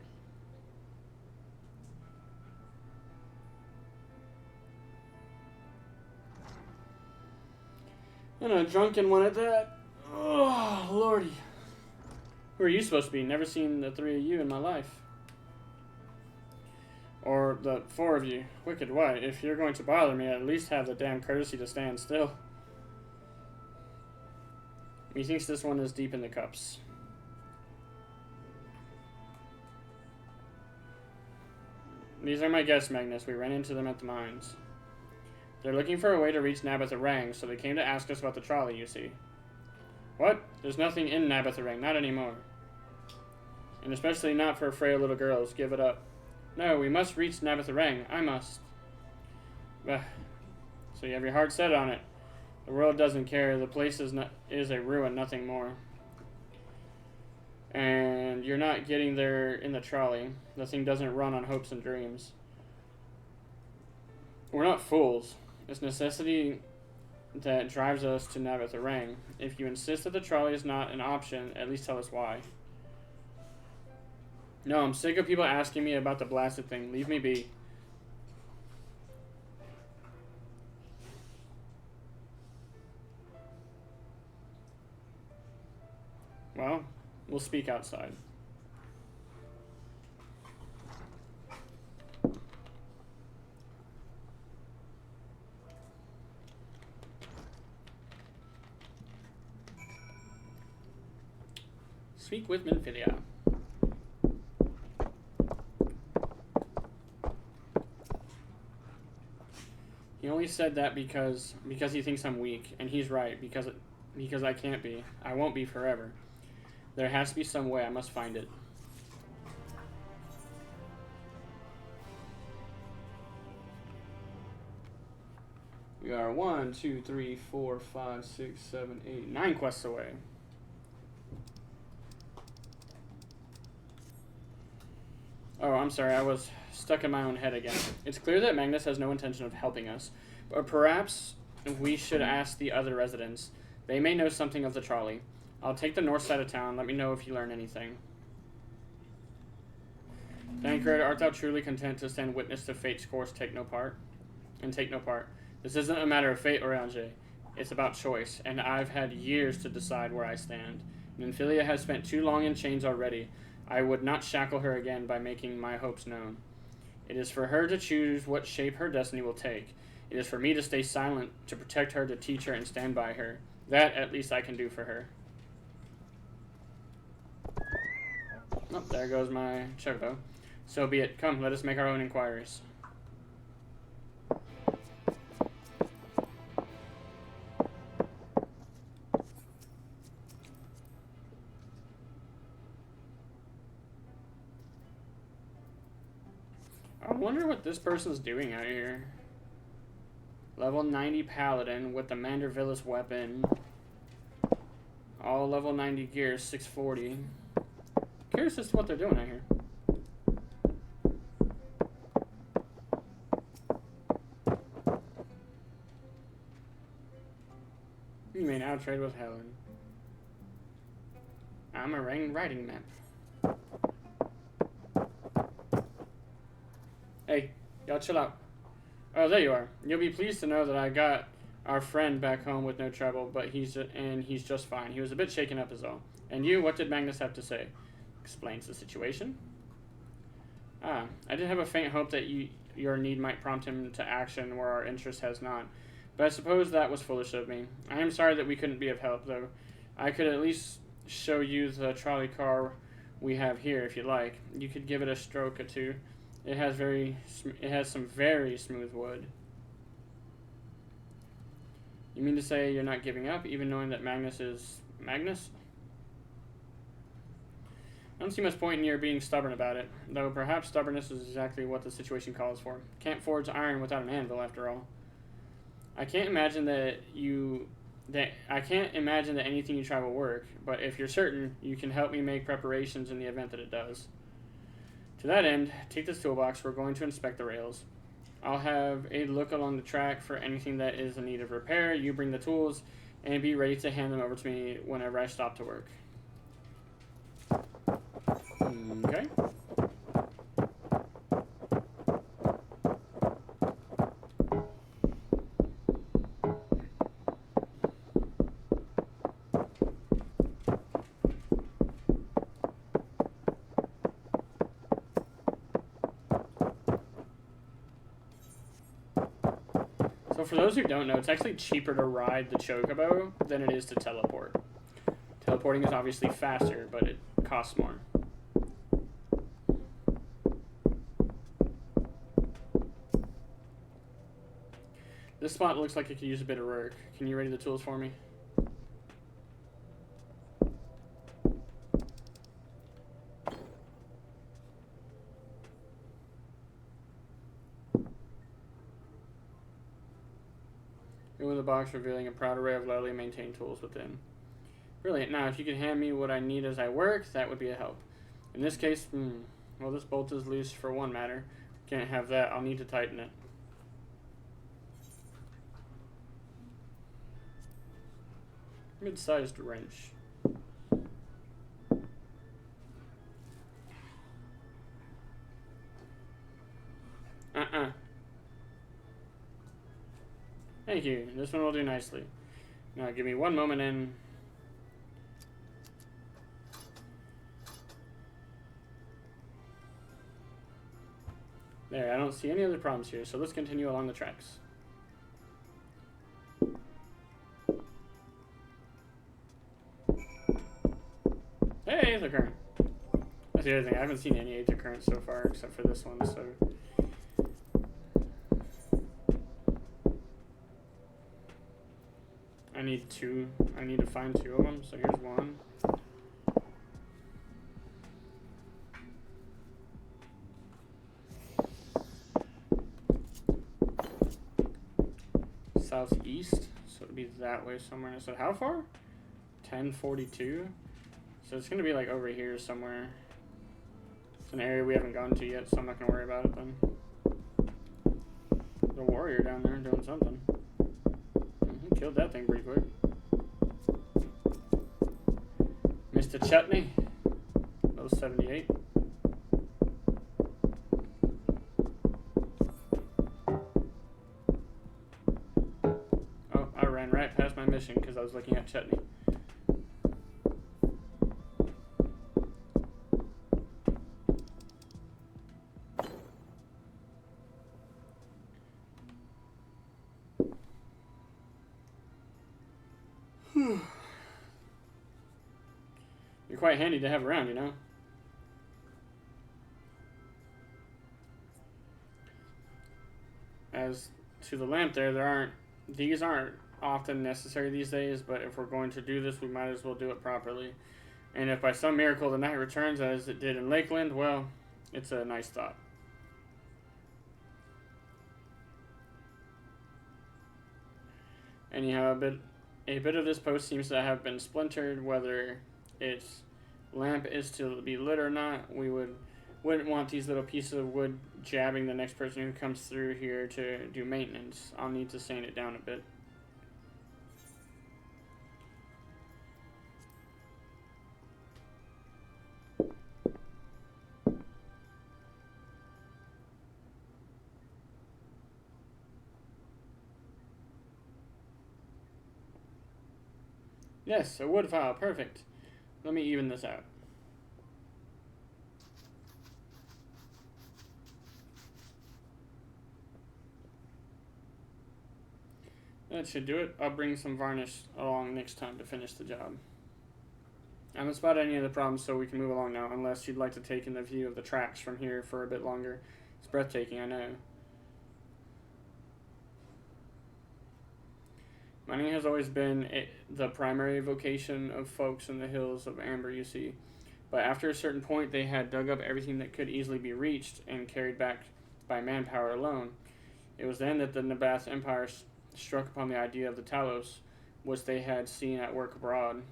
And a drunken one at that. Oh, lordy. Who are you supposed to be? Never seen the three of you in my life. Or the four of you. Wicked white. If you're going to bother me, at least have the damn courtesy to stand still. Methinks this one is deep in the cups. These are my guests, Magnus. We ran into them at the mines. They're looking for a way to reach Nabatha-Rang, so they came to ask us about the trolley, you see. What? There's nothing in Nabatha-Rang, not anymore. And especially not for frail little girls. Give it up. No, we must reach Nabatha-Rang. I must. So you have your heart set on it. The world doesn't care. The place is a ruin, nothing more. And you're not getting there in the trolley. The thing doesn't run on hopes and dreams. We're not fools. It's necessity that drives us to Nabatha-Rang. If you insist that the trolley is not an option, at least tell us why. No, I'm sick of people asking me about the blasted thing. Leave me be. Well, we'll speak outside. Speak with Minfilia. He only said that because he thinks I'm weak, and he's right, because I can't be. I won't be forever. There has to be some way. I must find it. We are 1, 2, 3, 4, 5, 6, 7, 8, 9 quests away. Oh, I'm sorry, I was stuck in my own head again. It's clear that Magnus has no intention of helping us, but perhaps we should ask the other residents. They may know something of the trolley. I'll take the north side of town. Let me know if you learn anything. Tancred, art thou truly content to stand witness to fate's course, take no part? This isn't a matter of fate, Orange. It's about choice, and I've had years to decide where I stand. Nymphilia has spent too long in chains already. I would not shackle her again by making my hopes known. It is for her to choose what shape her destiny will take. It is for me to stay silent, to protect her, to teach her, and stand by her. That, at least, I can do for her. Oh, there goes my chocobo. So be it. Come, let us make our own inquiries. I wonder what this person's doing out here. Level 90 Paladin with the Mandervillas weapon. All level 90 gear, 640. Curious as to what they're doing out here. You may now trade with Helen. I'm a riding map. Hey, y'all chill out. Oh, there you are. You'll be pleased to know that I got our friend back home with no trouble, but he's just fine. He was a bit shaken up is all. And you, what did Magnus have to say? Explains the situation. Ah, I did have a faint hope that your need might prompt him to action where our interest has not. But I suppose that was foolish of me. I am sorry that we couldn't be of help, though. I could at least show you the trolley car we have here, if you like. You could give it a stroke or two. It has some very smooth wood. You mean to say you're not giving up, even knowing that Magnus is Magnus? I don't see much point in your being stubborn about it, though perhaps stubbornness is exactly what the situation calls for. Can't forge iron without an anvil, after all. I can't imagine that anything you try will work, but if you're certain, you can help me make preparations in the event that it does. To that end, take this toolbox. We're going to inspect the rails. I'll have a look along the track for anything that is in need of repair. You bring the tools and be ready to hand them over to me whenever I stop to work. Okay. So for those who don't know, it's actually cheaper to ride the Chocobo than it is to teleport. Teleporting is obviously faster, but it costs more. This spot looks like it could use a bit of work. Can you ready the tools for me? Open the box, revealing a proud array of lightly maintained tools within. Brilliant. Now, if you could hand me what I need as I work, that would be a help. In this case, well, this bolt is loose for one matter. Can't have that. I'll need to tighten it. Mid-sized wrench. Thank you. This one will do nicely. Now give me one moment and... There, I don't see any other problems here, so let's continue along the tracks. Hey, Aether Current. That's the other thing. I haven't seen any Aether Current so far, except for this one, so... I need to find two of them, so here's one. Southeast, so it'd be that way somewhere. So how far? 1042. So it's gonna be like over here somewhere. It's an area we haven't gone to yet, so I'm not gonna worry about it then. There's a warrior down there doing something. He killed that thing pretty quick. Mr. Chutney, level 78. Oh, I ran right past my mission because I was looking at Chutney. You're quite handy to have around, you know? As to the lamp there, these aren't often necessary these days, but if we're going to do this, we might as well do it properly. And if by some miracle the night returns as it did in Lakeland, well, it's a nice thought. Anyhow, a bit of this post seems to have been splintered. Whether its lamp is to be lit or not, we wouldn't want these little pieces of wood jabbing the next person who comes through here to do maintenance. I'll need to sand it down a bit. Yes, a wood file. Perfect. Let me even this out. That should do it. I'll bring some varnish along next time to finish the job. I haven't spotted any of the problems, so we can move along now, unless you'd like to take in the view of the tracks from here for a bit longer. It's breathtaking, I know. Mining has always been the primary vocation of folks in the hills of Amber, you see. But after a certain point, they had dug up everything that could easily be reached and carried back by manpower alone. It was then that the Nabath Empire struck upon the idea of the Talos, which they had seen at work abroad.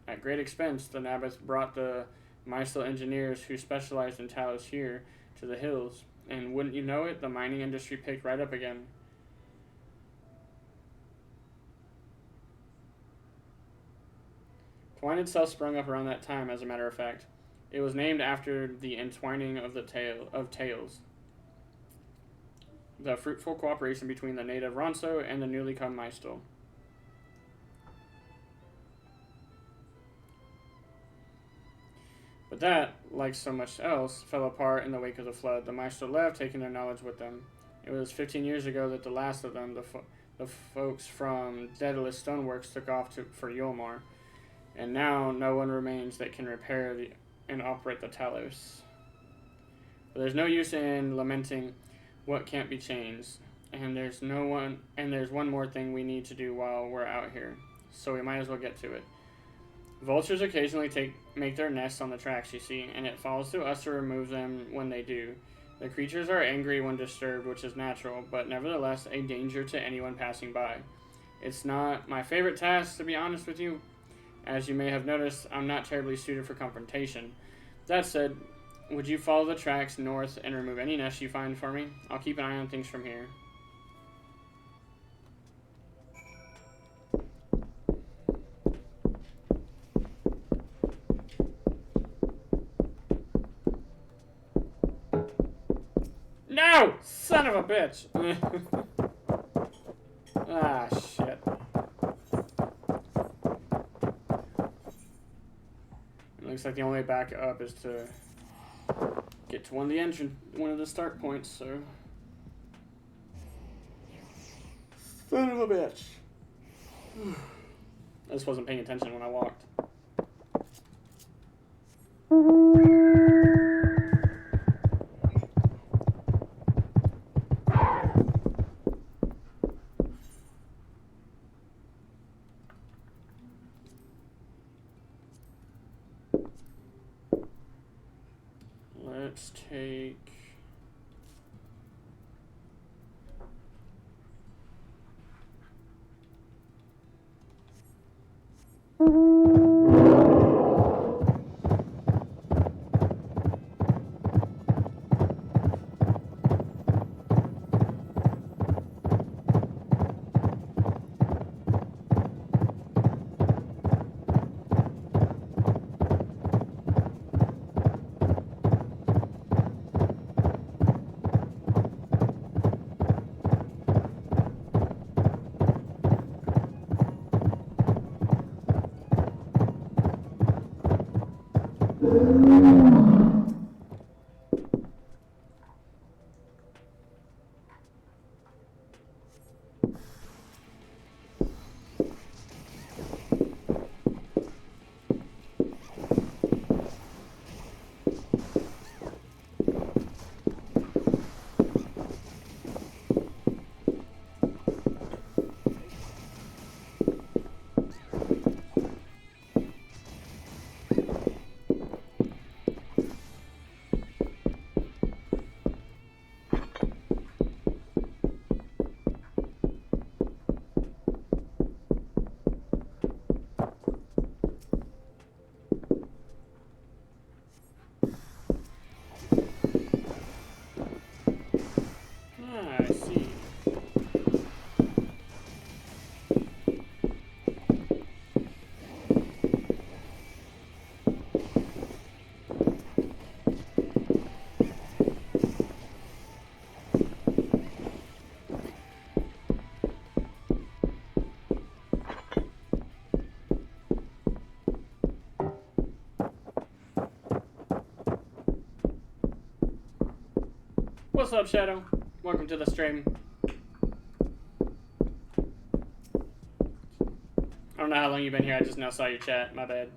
At great expense, the Nabath brought the Mysel engineers who specialized in Talos here to the hills, and wouldn't you know it, the mining industry picked right up again. Twine itself sprung up around that time, as a matter of fact. It was named after the entwining of tales. The fruitful cooperation between the native Ronso and the newly come Mysel. But that, like so much else, fell apart in the wake of the flood. The Mysel left, taking their knowledge with them. It was 15 years ago that the last of them, the folks from Daedalus Stoneworks, took off for Yolmar. And now no one remains that can repair and operate the Talos. But there's no use in lamenting what can't be changed. And there's one more thing we need to do while we're out here. So we might as well get to it. Vultures occasionally make their nests on the tracks, you see, and it falls to us to remove them when they do. The creatures are angry when disturbed, which is natural, but nevertheless a danger to anyone passing by. It's not my favorite task, to be honest with you. As you may have noticed, I'm not terribly suited for confrontation. That said, would you follow the tracks north and remove any nests you find for me? I'll keep an eye on things from here. No! Son of a bitch! Ah, shit. It looks like the only way back up is to get to one of the start points, so. Son of a bitch. I just wasn't paying attention when I walked. Let's take... What's up, Shadow? Welcome to the stream. I don't know how long you've been here. I just now saw your chat. My bad.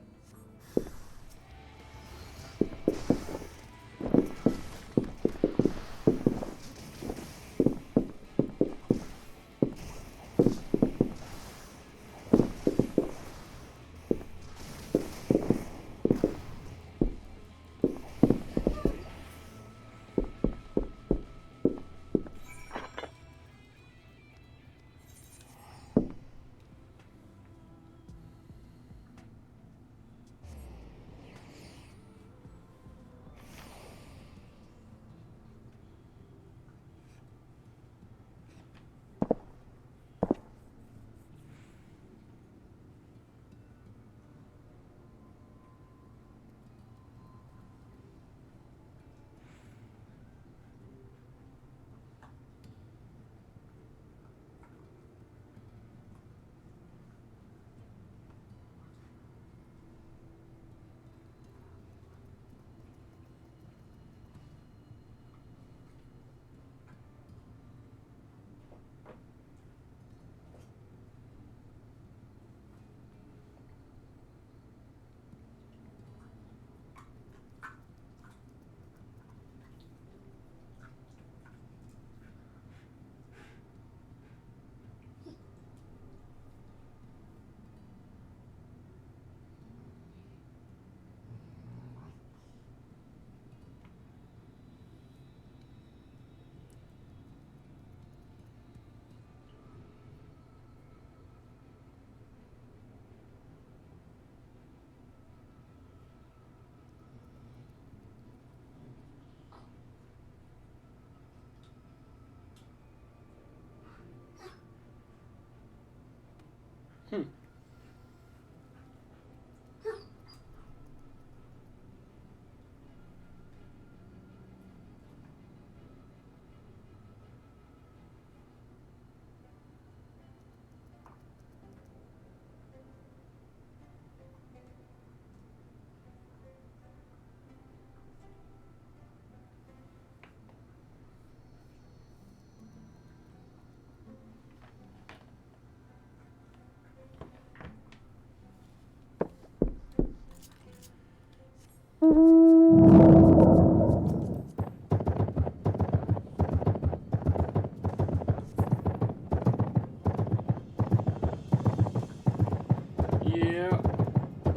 Yeah,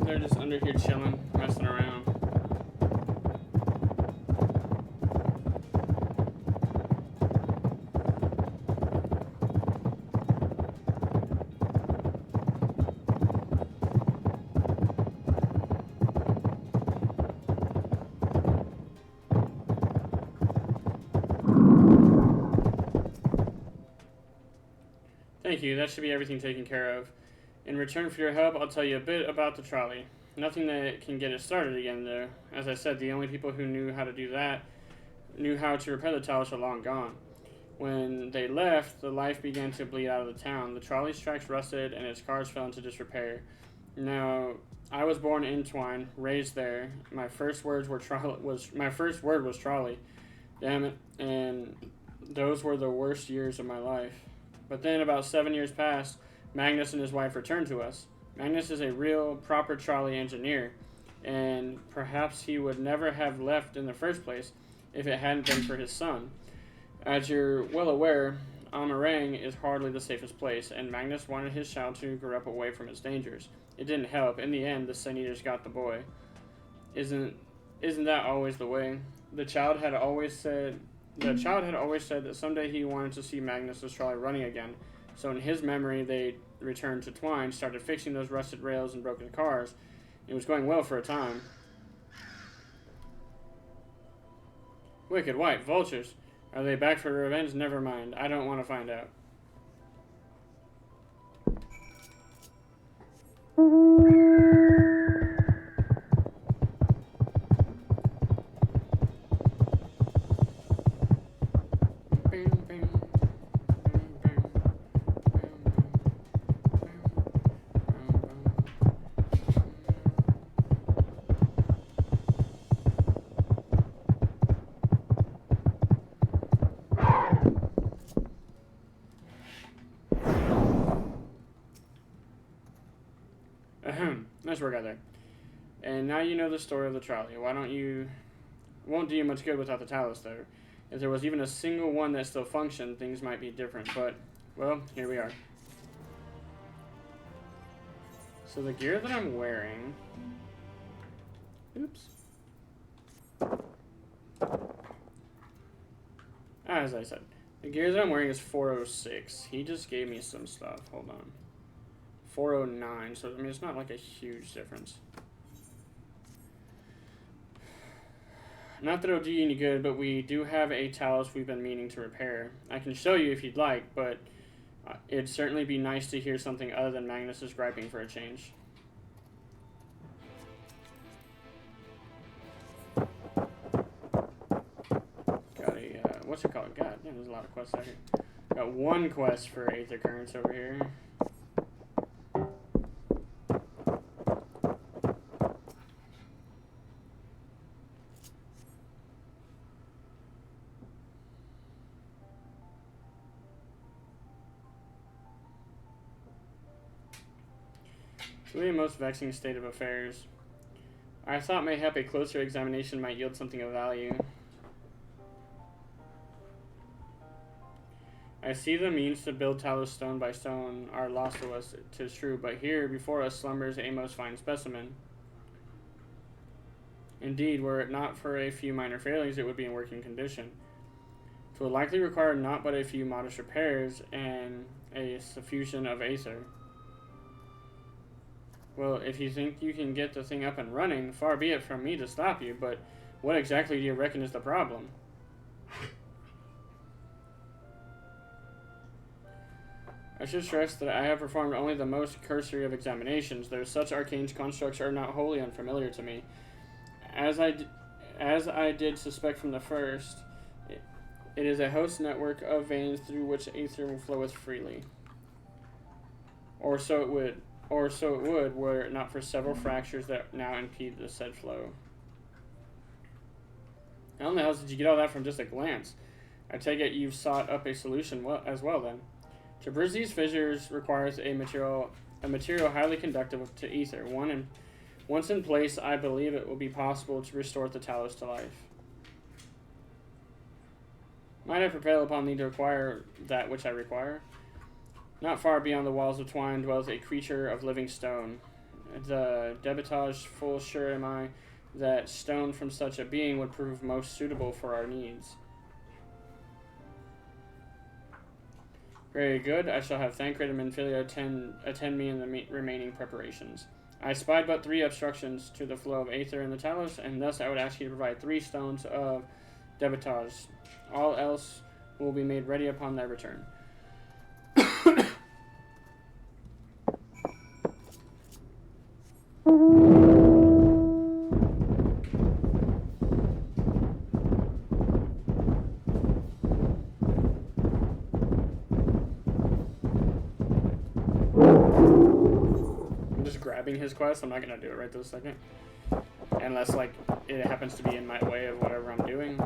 they're just under here chilling, messing around. Thank you, that should be everything taken care of. In return for your help, I'll tell you a bit about the trolley. Nothing that can get it started again, though. As I said, the only people who knew how to do that, knew how to repair the towers, are long gone. When they left, the life began to bleed out of the town. The trolley's tracks rusted, and its cars fell into disrepair. Now, I was born in Twine, raised there. My first word was trolley. Damn it, and those were the worst years of my life. But then, about 7 years passed. Magnus and his wife returned to us. Magnus is a real, proper trolley engineer, and perhaps he would never have left in the first place if it hadn't been for his son. As you're well aware, Amarang is hardly the safest place, and Magnus wanted his child to grow up away from its dangers. It didn't help. In the end, the Sun Eaters got the boy. Isn't that always the way? The child had always said that someday he wanted to see Magnus's trolley running again. So in his memory, they returned to Twine, started fixing those rusted rails and broken cars. It was going well for a time. Wicked white vultures. Are they back for revenge? Never mind. I don't want to find out. Nice work out there. And now you know the story of the trolley. Why don't you... Won't do you much good without the Talos, though. If there was even a single one that still functioned, things might be different. But, well, here we are. So the gear that I'm wearing... Oops. As I said, the gear that I'm wearing is 406. He just gave me some stuff. Hold on. 409. So, I mean, it's not like a huge difference. Not that it'll do you any good, but we do have a Talos we've been meaning to repair. I can show you if you'd like, but it'd certainly be nice to hear something other than Magnus's griping for a change. Got a, what's it called? God, damn, there's a lot of quests out here. Got one quest for Aether Currents over here. It's really a most vexing state of affairs. I thought mayhap a closer examination might yield something of value. I see the means to build Talos stone by stone are lost to us, 'tis true, but here before us slumbers a most fine specimen. Indeed, were it not for a few minor failings, it would be in working condition. It will likely require not but a few modest repairs and a suffusion of aether. Well, if you think you can get the thing up and running, far be it from me to stop you, but what exactly do you reckon is the problem? I should stress that I have performed only the most cursory of examinations, though such arcane constructs are not wholly unfamiliar to me. As I did suspect from the first, it is a host network of veins through which aether floweth freely. Or so it would were it not for several fractures that now impede the said flow. How in the hell did you get all that from just a glance? I take it you've sought up a solution as well then. To bridge these fissures requires a material highly conductive to ether. Once in place, I believe it will be possible to restore the Talos to life. Might I prevail upon thee to acquire that which I require? Not far beyond the walls of twine dwells a creature of living stone. The debitage full sure am I that stone from such a being would prove most suitable for our needs. Very good. I shall have Thancred and Menfilia attend me in the remaining preparations. I spied but 3 obstructions to the flow of aether in the Talos, and thus I would ask you to provide 3 stones of debitage. All else will be made ready upon thy return. His quest. I'm not gonna do it right this second, unless like it happens to be in my way of whatever I'm doing.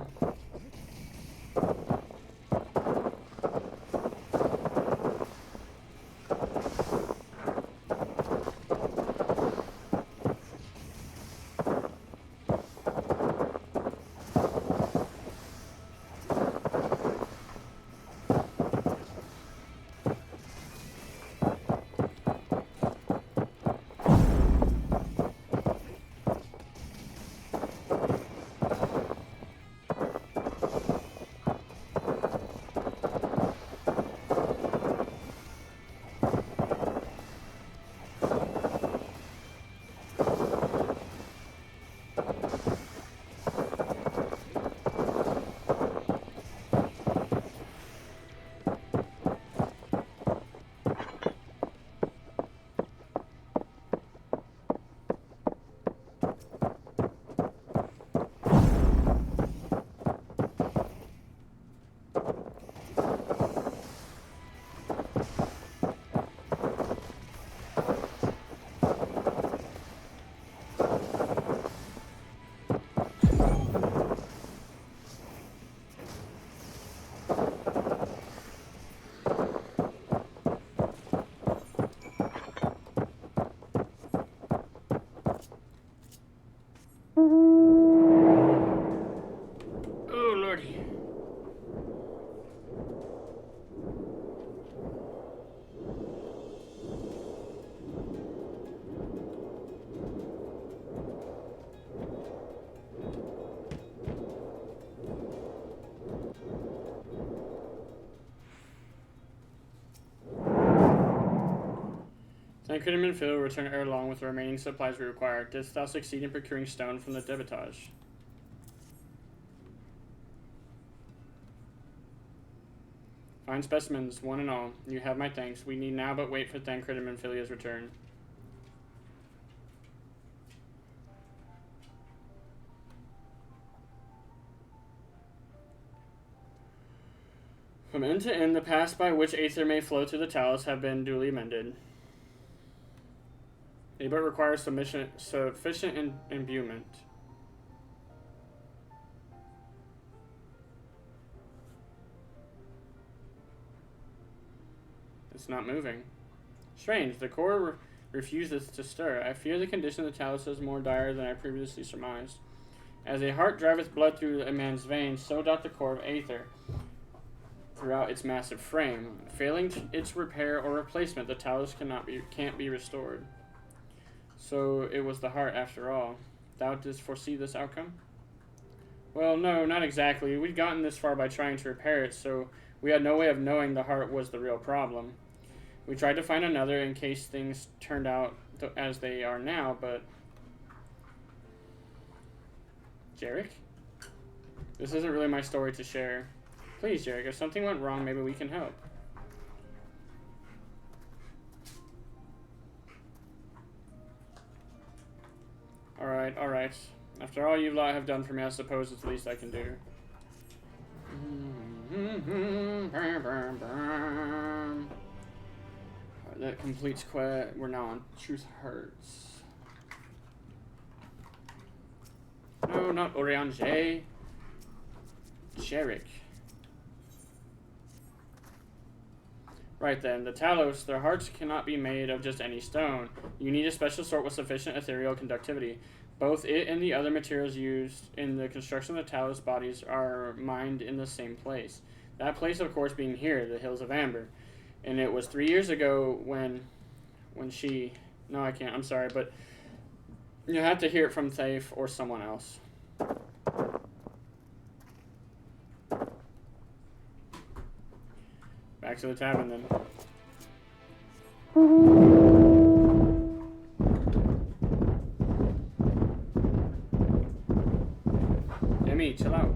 Tancred and Minfield will return ere long with the remaining supplies we require. Didst thou succeed in procuring stone from the debitage? Fine specimens, one and all. You have my thanks. We need now but wait for Tancred and Minfilia's return. From end to end, the paths by which Aether may flow to the Talus have been duly amended. They but require sufficient imbuement. It's not moving. Strange, the core refuses to stir. I fear the condition of the Talus is more dire than I previously surmised. As a heart driveth blood through a man's veins, so doth the core of Aether throughout its massive frame. Failing its repair or replacement, the Talus can't be restored. So it was the heart after all. Thou didst foresee this outcome? Well, no, not exactly. We'd gotten this far by trying to repair it, so we had no way of knowing the heart was the real problem. We tried to find another in case things turned out as they are now, but... Jarek? This isn't really my story to share. Please, Jarek, if something went wrong, maybe we can help. Alright, alright. After all you lot have done for me, I suppose it's the least I can do. That completes quest. We're now on Truth Hurts. No, not Oriange. Jarek. Right then, the Talos, their hearts cannot be made of just any stone. You need a special sort with sufficient ethereal conductivity. Both it and the other materials used in the construction of the Talos bodies are mined in the same place. That place, of course, being here, the Hills of Amber. And it was 3 years ago when she... No, I can't. I'm sorry, but you have to hear it from Thafe or someone else. Back to the tavern, then. Demi, chill out.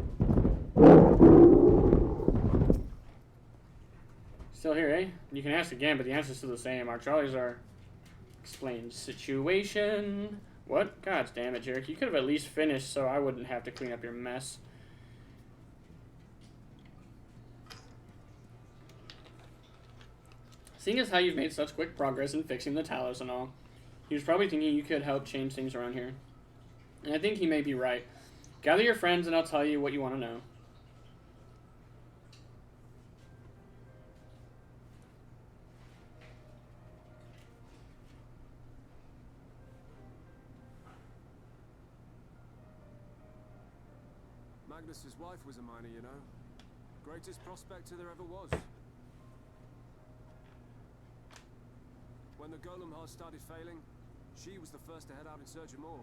Still here, eh? You can ask again, but the answer's still the same. Our trolleys are... Explained situation. What? God damn it, Jarek. You could have at least finished so I wouldn't have to clean up your mess. Seeing as how you've made such quick progress in fixing the Talos and all, he was probably thinking you could help change things around here. And I think he may be right. Gather your friends and I'll tell you what you want to know.
Magnus's wife was a miner, you know. Greatest prospector there ever was. When the golem heart started failing, she was the first to head out in search of more.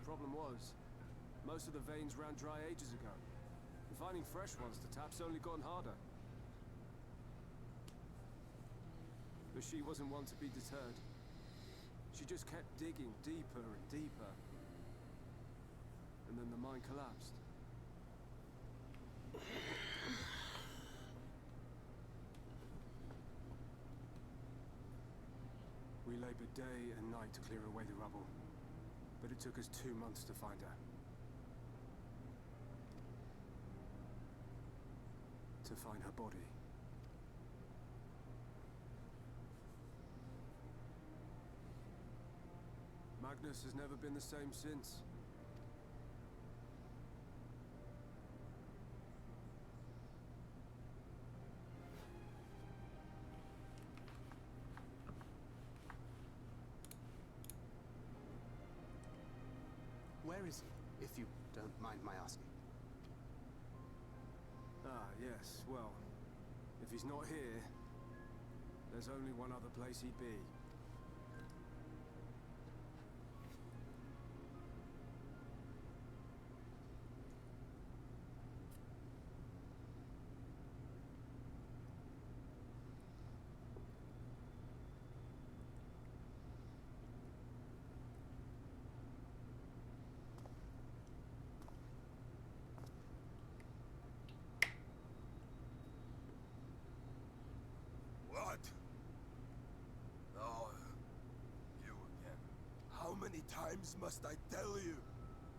Problem was, most of the veins ran dry ages ago, and finding fresh ones to tap's only gotten harder. But she wasn't one to be deterred. She just kept digging deeper and deeper. And then the mine collapsed. We labored day and night to clear away the rubble, but it took us 2 months to find her. To find her body. Magnus has never been the same since.
Where is he, if you don't mind my asking?
Ah, yes, well, if he's not here, there's only one other place he'd be.
many times must I tell you?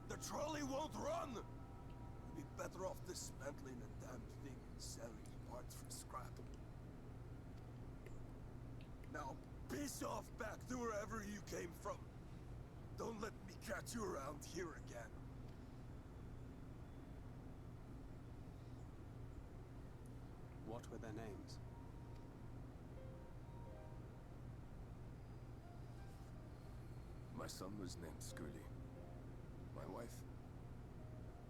The trolley won't run! You'd be better off dismantling the damn thing and selling parts for scrap. Now, piss off back to wherever you came from. Don't let me catch you around here again.
What were their names?
My son was named Skuli. My wife,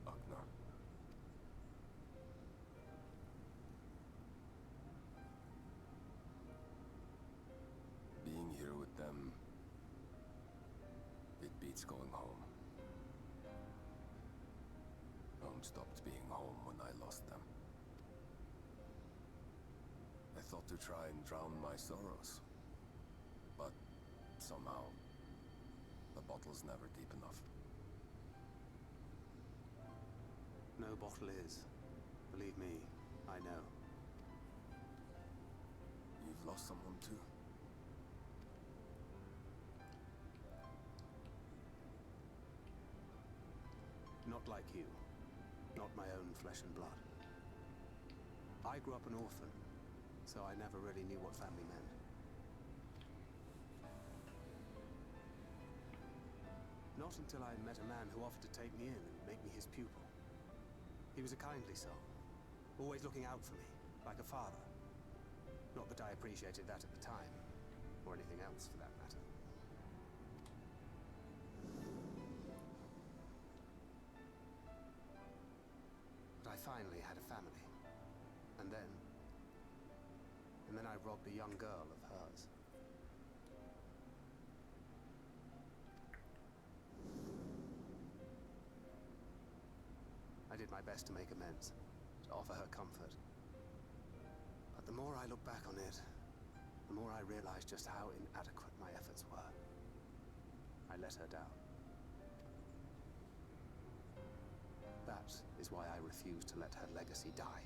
Agnar. Being here with them, it beats going home. Home stopped being home when I lost them. I thought to try and drown my sorrows, but somehow the bottle's never deep enough.
No bottle is. Believe me, I know.
You've lost someone too?
Not like you. Not my own flesh and blood. I grew up an orphan, so I never really knew what family meant. Not until I met a man who offered to take me in and make me his pupil. He was a kindly soul, always looking out for me, like a father. Not that I appreciated that at the time, or anything else for that matter. But I finally had a family. And then I robbed a young girl of hers. I did my best to make amends, to offer her comfort. But the more I look back on it, the more I realize just how inadequate my efforts were. I let her down. That is why I refuse to let her legacy die.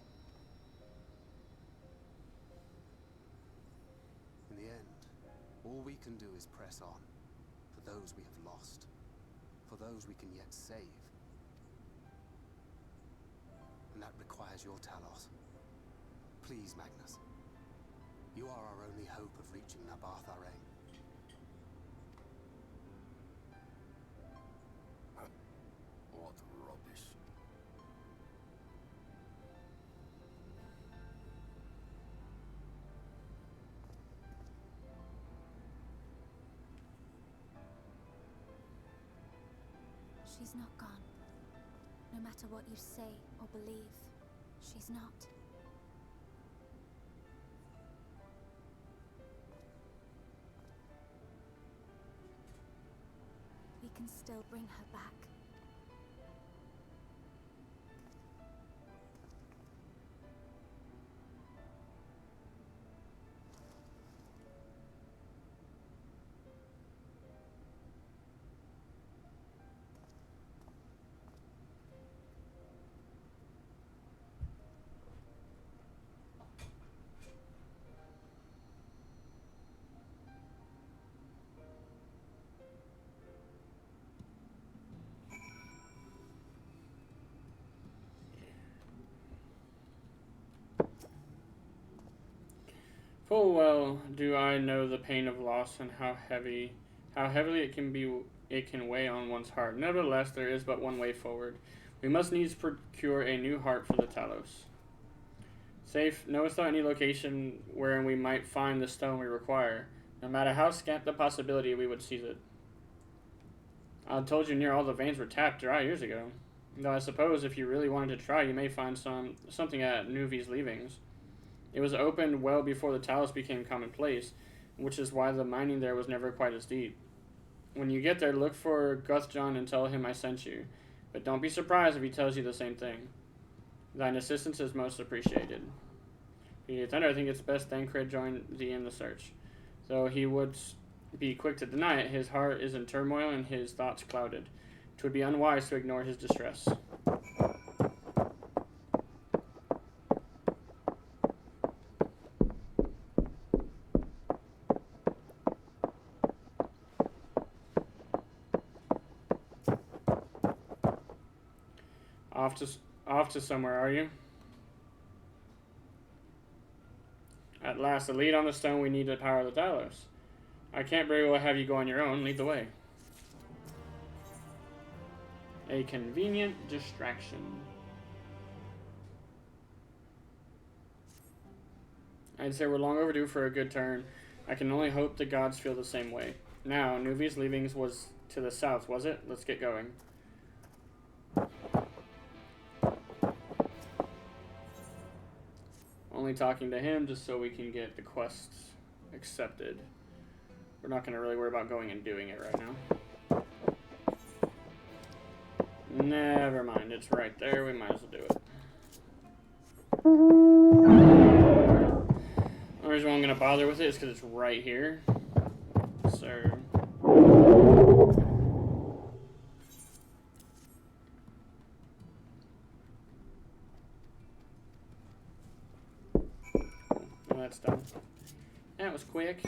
In the end, all we can do is press on, for those we have lost, for those we can yet save. And that requires your Talos. Please, Magnus. You are our only hope of reaching Nabarth Arain.
What rubbish.
She's not gone. No matter what you say or believe, she's not. We can still bring her back.
Full well do I know the pain of loss and how heavily it can weigh on one's heart. Nevertheless, there is but one way forward. We must needs procure a new heart for the Talos. Safe, knowest thou any location wherein we might find the stone we require? No matter how scant the possibility, we would seize it. I told you near all the veins were tapped dry years ago. Though I suppose if you really wanted to try, you may find something at Nuvi's leavings. It was opened well before the Talos became commonplace, which is why the mining there was never quite as deep. When you get there, look for Guthjon and tell him I sent you. But don't be surprised if he tells you the same thing. Thine assistance is most appreciated. Thunder, I think it's best Thancred join thee in the search. Though he would be quick to deny it, his heart is in turmoil and his thoughts clouded. 'Twould be unwise to ignore his distress. Off to somewhere, are you? At last, the lead on the stone we need to power the Talos. I can't very well have you go on your own. Lead the way. A convenient distraction. I'd say we're long overdue for a good turn. I can only hope the gods feel the same way. Now, Nuvi's leavings was to the south, was it? Let's get going. Only talking to him just so we can get the quests accepted. We're not going to really worry about going and doing it right now. Never mind, it's right there. We might as well do it. The reason why I'm going to bother with it is because it's right here. So... well, that's done. That was quick.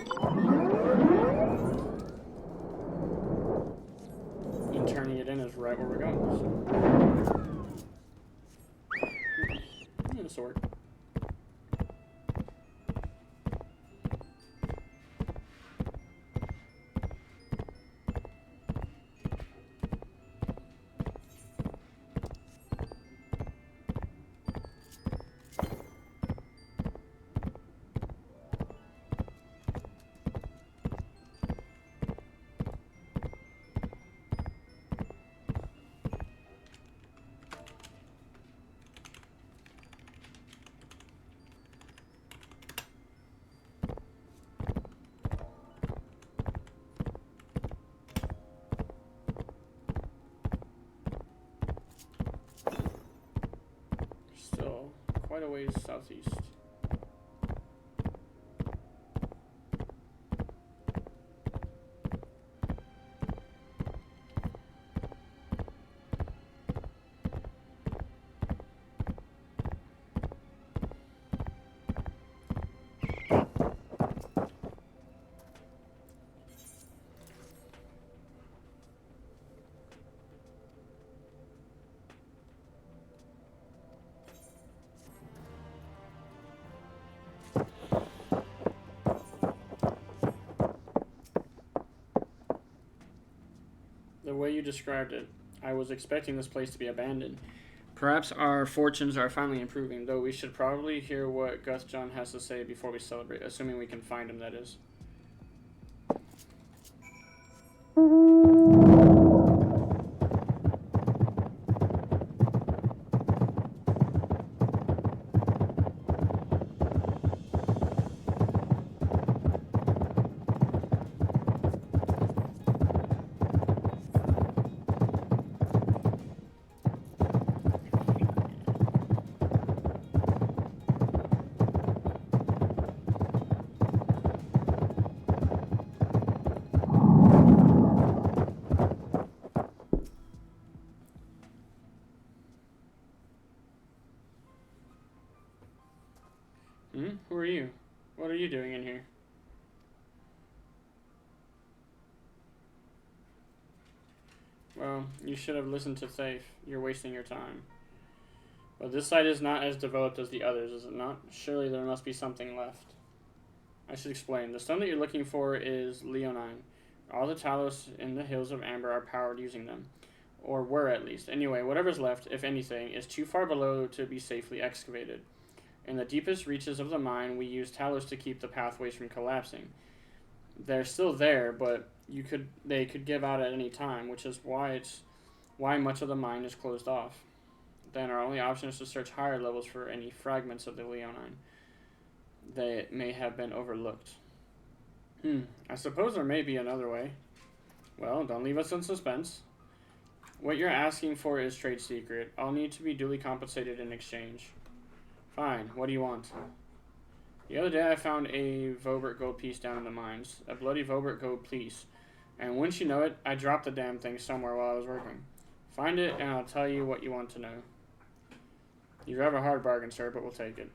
And turning it in is right where we're going. So. This will work. Still quite a ways southeast. The way you described it, I was expecting this place to be abandoned. Perhaps our fortunes are finally improving, though we should probably hear what Guthjon has to say before we celebrate, assuming we can find him, that is. Who are you? What are you doing in here? Well, you should have listened to Thafe. You're wasting your time. But this site is not as developed as the others, is it not? Surely there must be something left. I should explain. The stone that you're looking for is Leonine. All the Talos in the Hills of Amber are powered using them. Or were, at least. Anyway, whatever's left, if anything, is too far below to be safely excavated. In the deepest reaches of the mine, we use Talos to keep the pathways from collapsing. They're still there, but they could give out at any time, which is why much of the mine is closed off. Then our only option is to search higher levels for any fragments of the Leonine that may have been overlooked. I suppose there may be another way. Well, don't leave us in suspense. What you're asking for is trade secret. I'll need to be duly compensated in exchange. Fine, what do you want? The other day I found a Vobert gold piece down in the mines. A bloody Vobert gold piece. And wouldn't you know it, I dropped the damn thing somewhere while I was working. Find it and I'll tell you what you want to know. You have a hard bargain, sir, but we'll take it.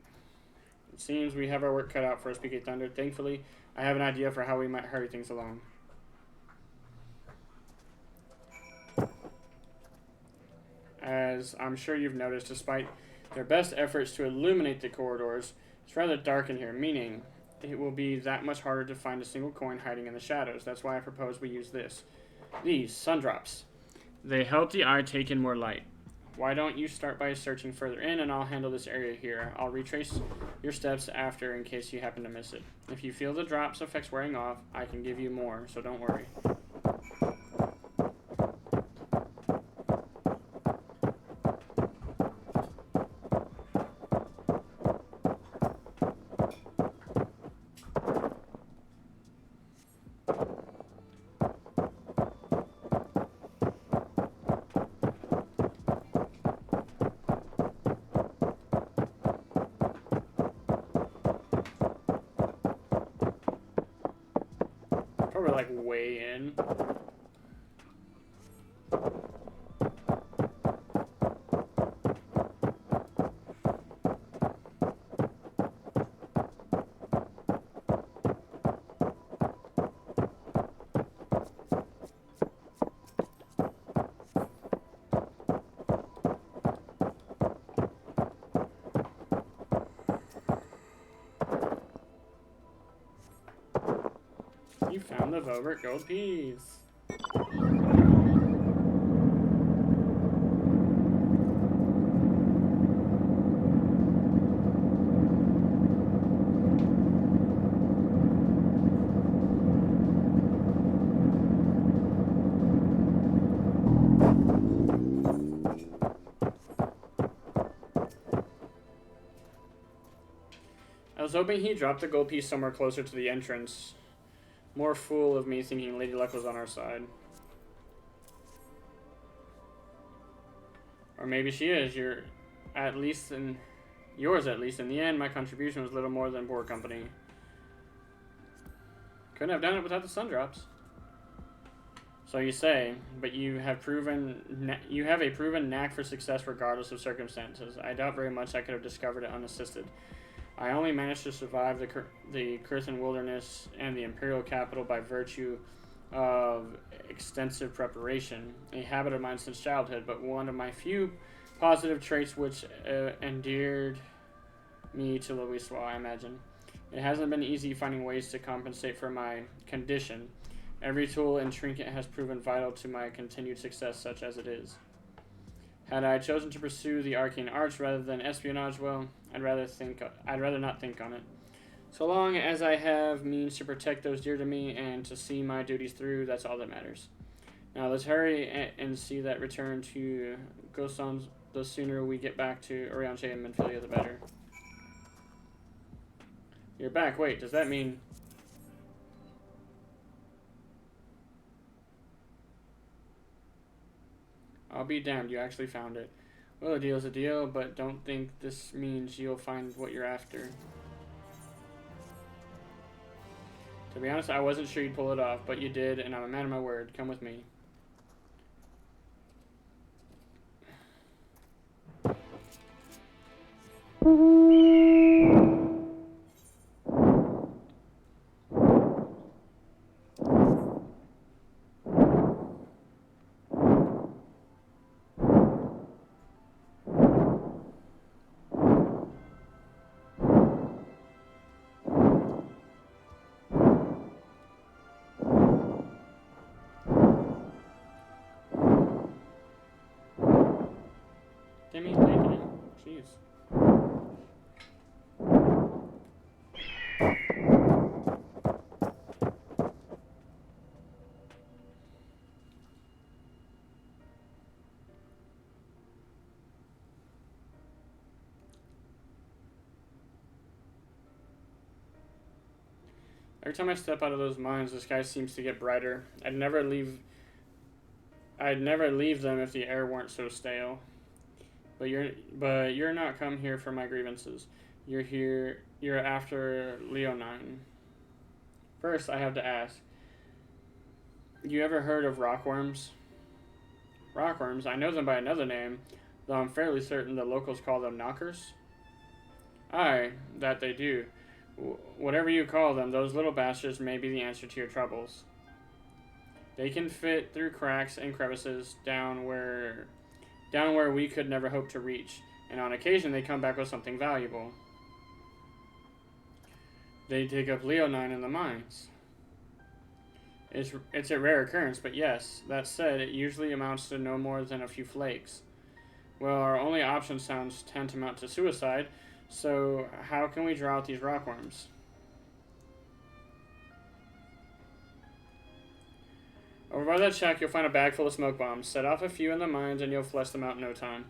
It seems we have our work cut out for us, PK Thunder. Thankfully, I have an idea for how we might hurry things along. As as I'm sure you've noticed, despite their best efforts to illuminate the corridors, it's rather dark in here, meaning it will be that much harder to find a single coin hiding in the shadows. That's why I propose we use this. These sundrops. They help the eye take in more light. Why don't you start by searching further in, and I'll handle this area here. I'll retrace your steps after in case you happen to miss it. If you feel the drops effects wearing off, I can give you more, so don't worry. Probably like way in. You found the Velvet gold piece. I was hoping he dropped the gold piece somewhere closer to the entrance. More fool of me thinking Lady Luck was on our side. Or maybe she is. Yours at least. In the end, my contribution was little more than poor company. Couldn't have done it without the sundrops. So you say, but you have a proven knack for success regardless of circumstances. I doubt very much I could have discovered it unassisted. I only managed to survive the Kurthan wilderness and the imperial capital by virtue of extensive preparation, a habit of mine since childhood, but one of my few positive traits which endeared me to Louisoix, I imagine. It hasn't been easy finding ways to compensate for my condition. Every tool and trinket has proven vital to my continued success, such as it is. Had I chosen to pursue the arcane arts rather than espionage, well, I'd rather not think on it. So long as I have means to protect those dear to me and to see my duties through, that's all that matters. Now let's hurry and see that return to Gosons. The sooner we get back to Orianche and Menphilia, the better. You're back. Wait, does that mean... I'll be damned, you actually found it. Well, a deal's a deal, but don't think this means you'll find what you're after. To be honest, I wasn't sure you'd pull it off, but you did, and I'm a man of my word. Come with me. Demi's making. Jeez. Every time I step out of those mines, the sky seems to get brighter. I'd never leave them if the air weren't so stale. But you're not come here for my grievances. You're after Leonine. First, I have to ask. You ever heard of rockworms? Rockworms? I know them by another name, though I'm fairly certain the locals call them knockers. Aye, that they do. Whatever you call them, those little bastards may be the answer to your troubles. They can fit through cracks and crevices down where down where we could never hope to reach, and on occasion they come back with something valuable. They dig up leonine in the mines. It's a rare occurrence, but yes, that said, it usually amounts to no more than a few flakes. Well, our only option sounds tantamount to suicide, so how can we draw out these rockworms? Over by that shack, you'll find a bag full of smoke bombs. Set off a few in the mines, and you'll flush them out in no time.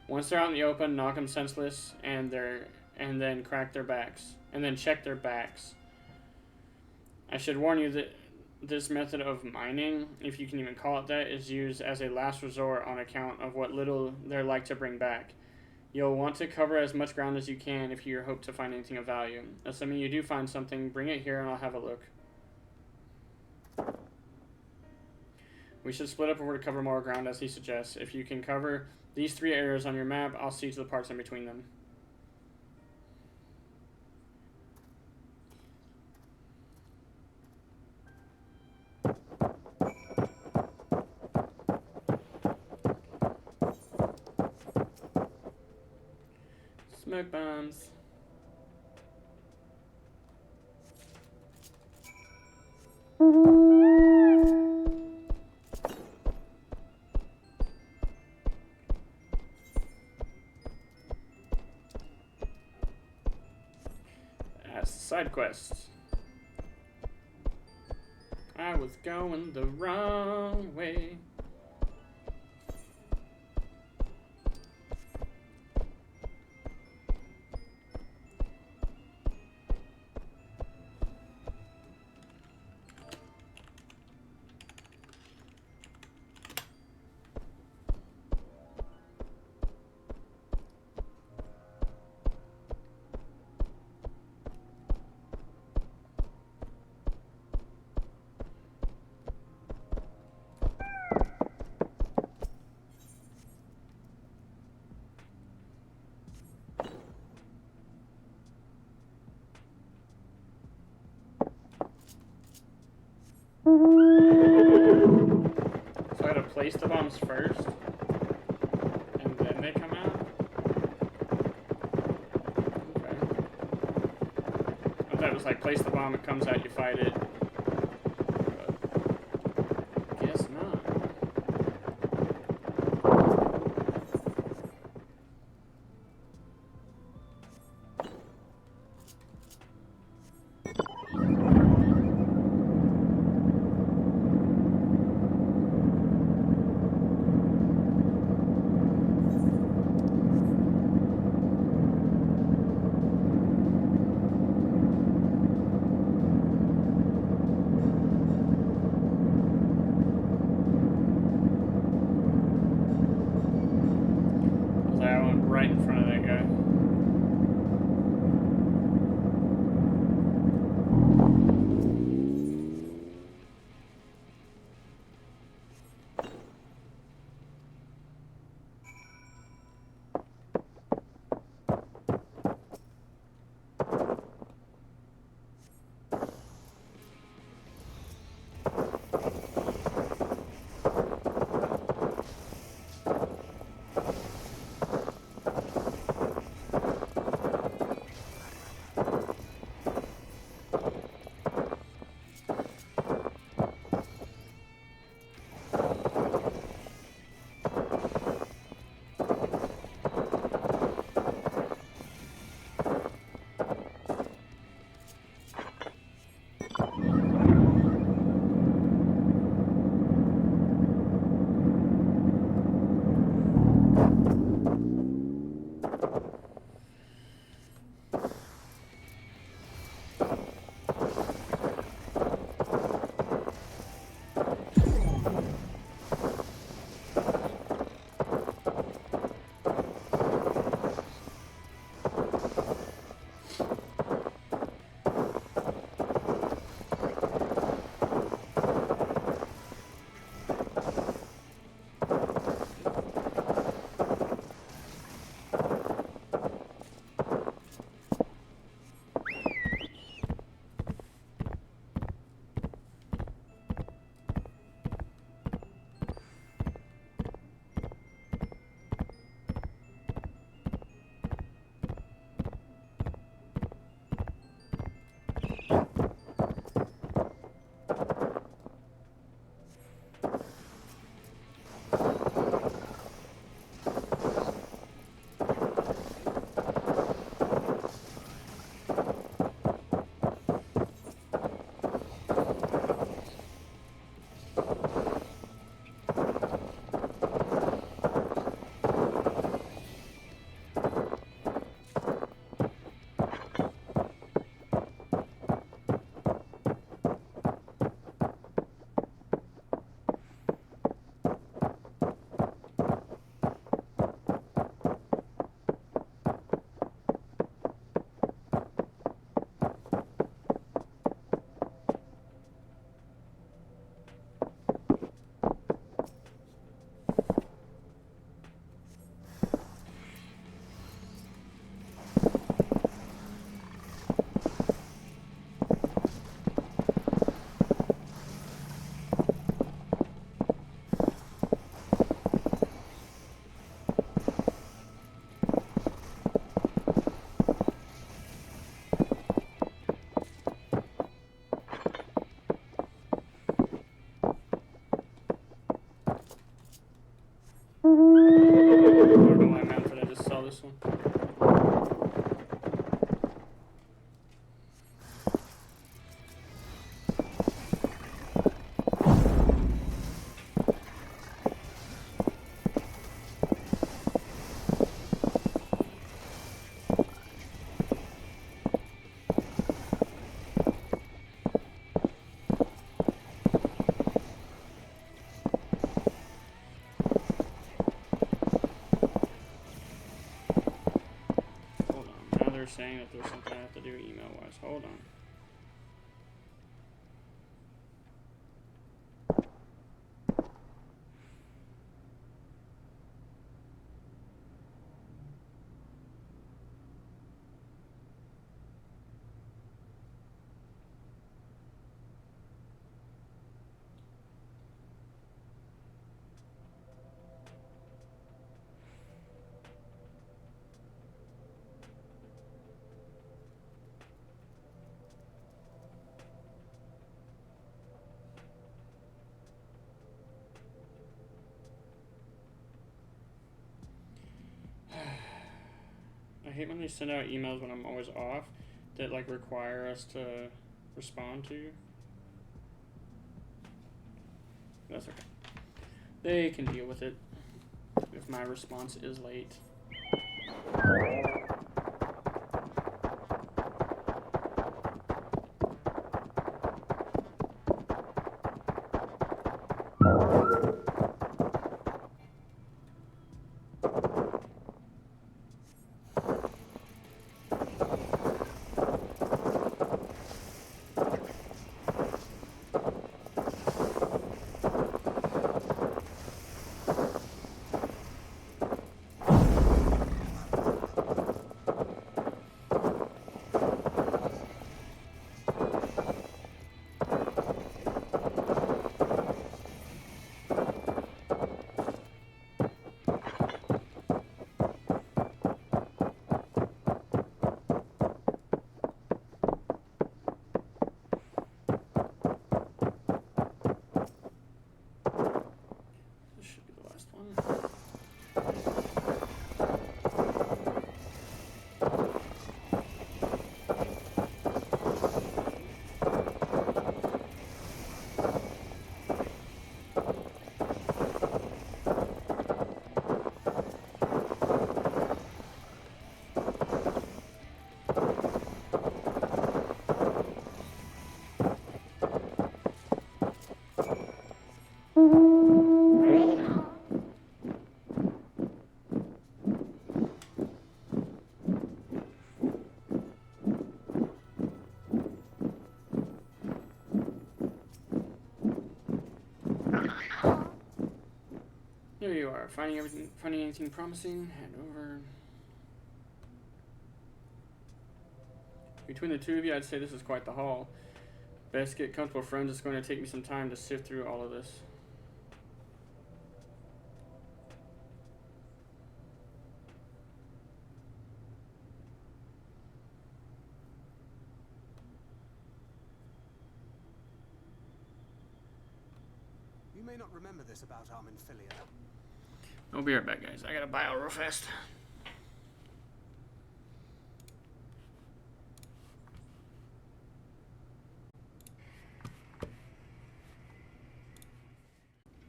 Once they're out in the open, knock them senseless, and then crack their backs, and then check their backs. I should warn you that this method of mining, if you can even call it that, is used as a last resort on account of what little they're like to bring back. You'll want to cover as much ground as you can if you hope to find anything of value. Assuming you do find something, bring it here and I'll have a look. We should split up over to cover more ground as he suggests. If you can cover these 3 areas on your map, I'll see to the parts in between them. Smoke bombs. That's the side quest. I was going the wrong way. So I gotta place the bombs first, and then they come out? Okay. I thought it was like place the bomb, it comes out, you fight it. But guess not. they're saying that there's something I have to do email-wise. Hold on. I hate when they send out emails when I'm always off that like require us to respond to. That's okay. They can deal with it if my response is late. This should be the last one. There you are. Finding anything promising? Head over. Between the two of you, I'd say this is quite the haul. Best get comfortable, friends. It's going to take me some time to sift through all of this.
You may not remember this about Arminfilia.
I'll be right back, guys. I gotta buy out real fast.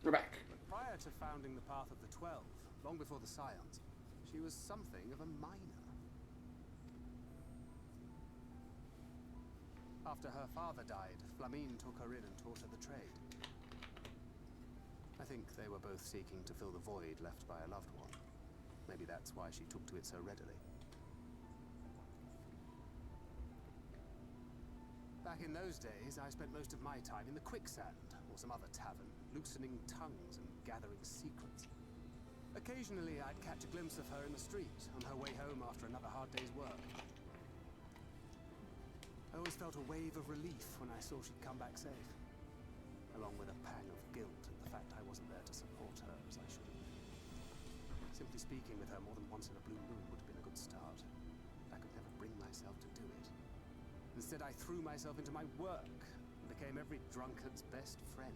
We're back.
But prior to founding the Path of the 12, long before the Scions, she was something of a minor. After her father died, Flamine took her in and taught her the trade. I think they were both seeking to fill the void left by a loved one. Maybe that's why she took to it so readily. Back in those days, I spent most of my time in the Quicksand, or some other tavern, loosening tongues and gathering secrets. Occasionally, I'd catch a glimpse of her in the street, on her way home after another hard day's work. I always felt a wave of relief when I saw she'd come back safe, along with a pang of guilt at the fact I wasn't there to support her as I should have. Simply speaking with her more than once in a blue moon would have been a good start. I could never bring myself to do it. Instead, I threw myself into my work and became every drunkard's best friend.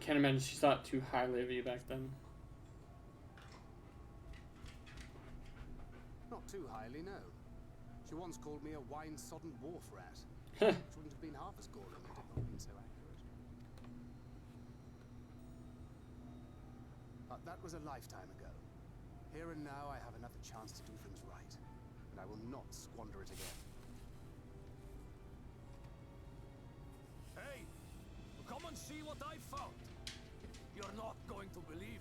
Can't imagine she thought too highly of you back then.
Not too highly, no. She once called me a wine-sodden wharf rat. Which wouldn't have been half as galling had it not been so accurate. But that was a lifetime ago. Here and now, I have another chance to do things right, and I will not squander it again.
Hey! Come and see what I found! You're not going to believe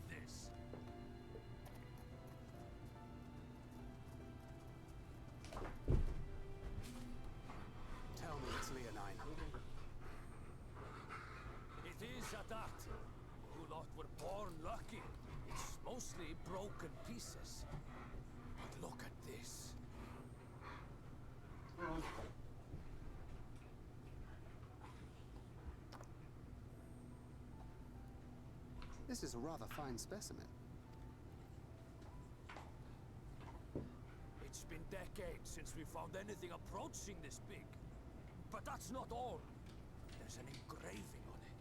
mostly broken pieces. But look at this.
This is a rather fine specimen.
It's been decades since we found anything approaching this big. But that's not all. There's an engraving on it.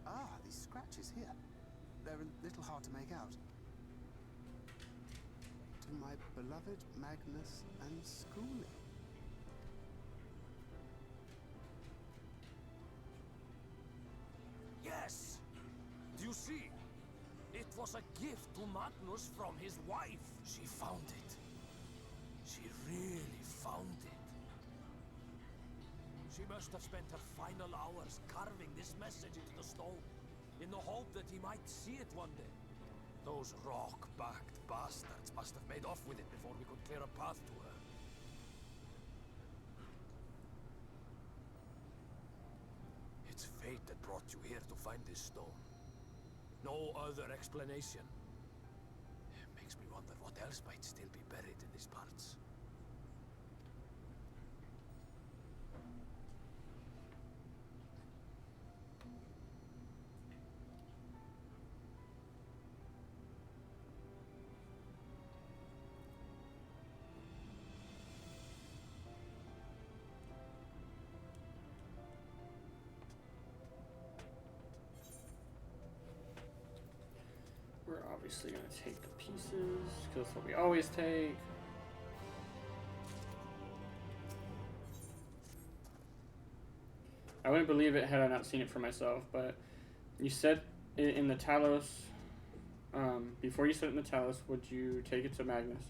Ah, these scratches here. They're a little hard to make out. To my beloved Magnus and Schooling.
Yes! Do you see? It was a gift to Magnus from his wife. She found it. She really found it. She must have spent her final hours carving this message into the stone, in the hope that he might see it one day. Those rock-backed bastards must have made off with it before we could clear a path to her. It's fate that brought you here to find this stone. No other explanation. It makes me wonder what else might still be buried in these parts.
We're obviously going to take the pieces, because that's what we always take. I wouldn't believe it had I not seen it for myself, but you said it in the Talos, before you said it in the Talos, would you take it to Magnus?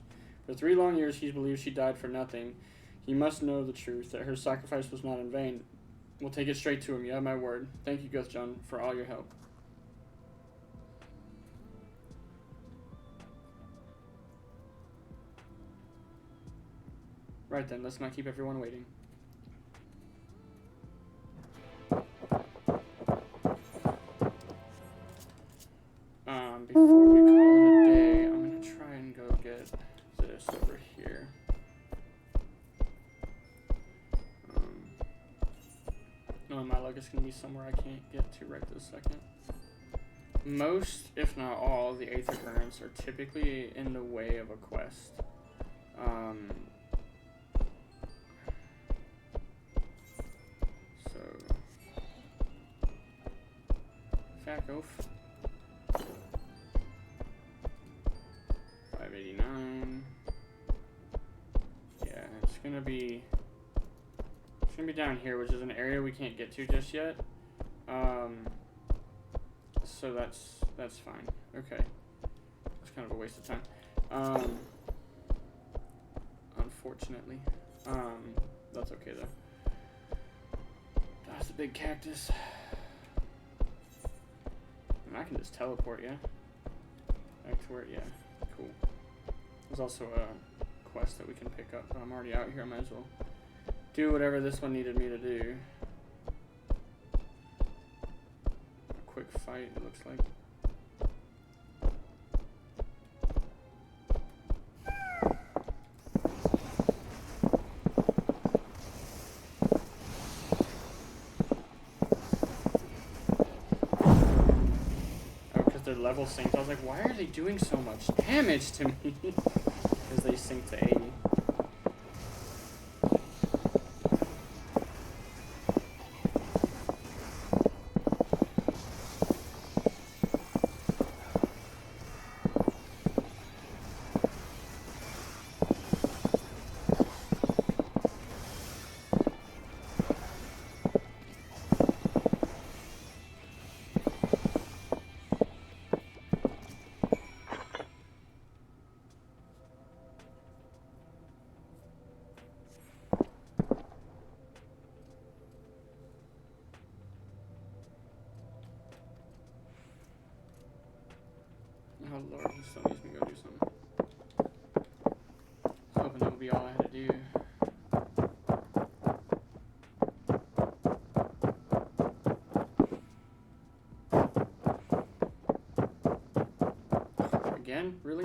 For 3 long years he's believed she died for nothing. He must know the truth, that her sacrifice was not in vain. We'll take it straight to him, you have my word. Thank you, Ghost-John, for all your help. Right then, let's not keep everyone waiting. Before we call it a day, I'm gonna try and go get this over here. Knowing my luck is gonna be somewhere I can't get to right this second. Most, if not all, of the Aether Currents are typically in the way of a quest. Fack oaf. 589. Yeah, it's gonna be down here, which is an area we can't get to just yet. So that's fine. Okay. That's kind of a waste of time. Unfortunately. That's okay though. That's a big cactus. I can just teleport, yeah? Back to where, yeah, cool. There's also a quest that we can pick up, but I'm already out here, I might as well do whatever this one needed me to do. A quick fight, it looks like. Their level synced. I was like, why are they doing so much damage to me? Because they sync to 80. Oh lord, this still needs me to go do something. I was hoping that would be all I had to do. Again? Really?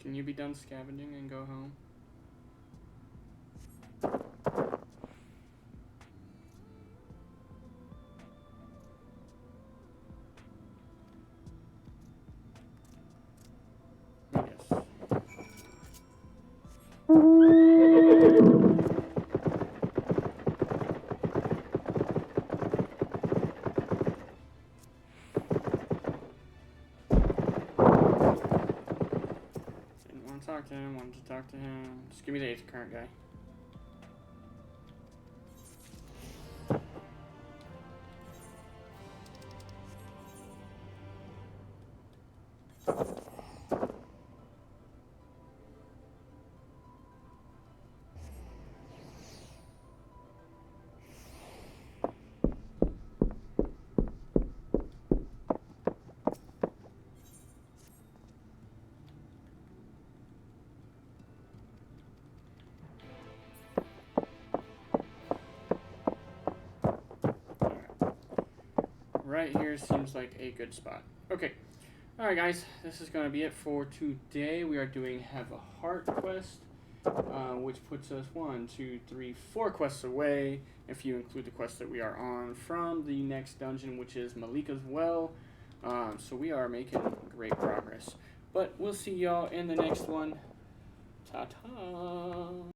Can you be done scavenging and go home? Yes. Didn't want to talk to him, wanted to talk to him. Just give me the 8th current guy. Right here seems like a good spot. Okay. Alright guys, this is going to be it for today. We are doing Have a Heart quest, which puts us 4 quests away, if you include the quest that we are on, from the next dungeon, which is Malika's Well. So we are making great progress. But we'll see y'all in the next one. Ta-ta!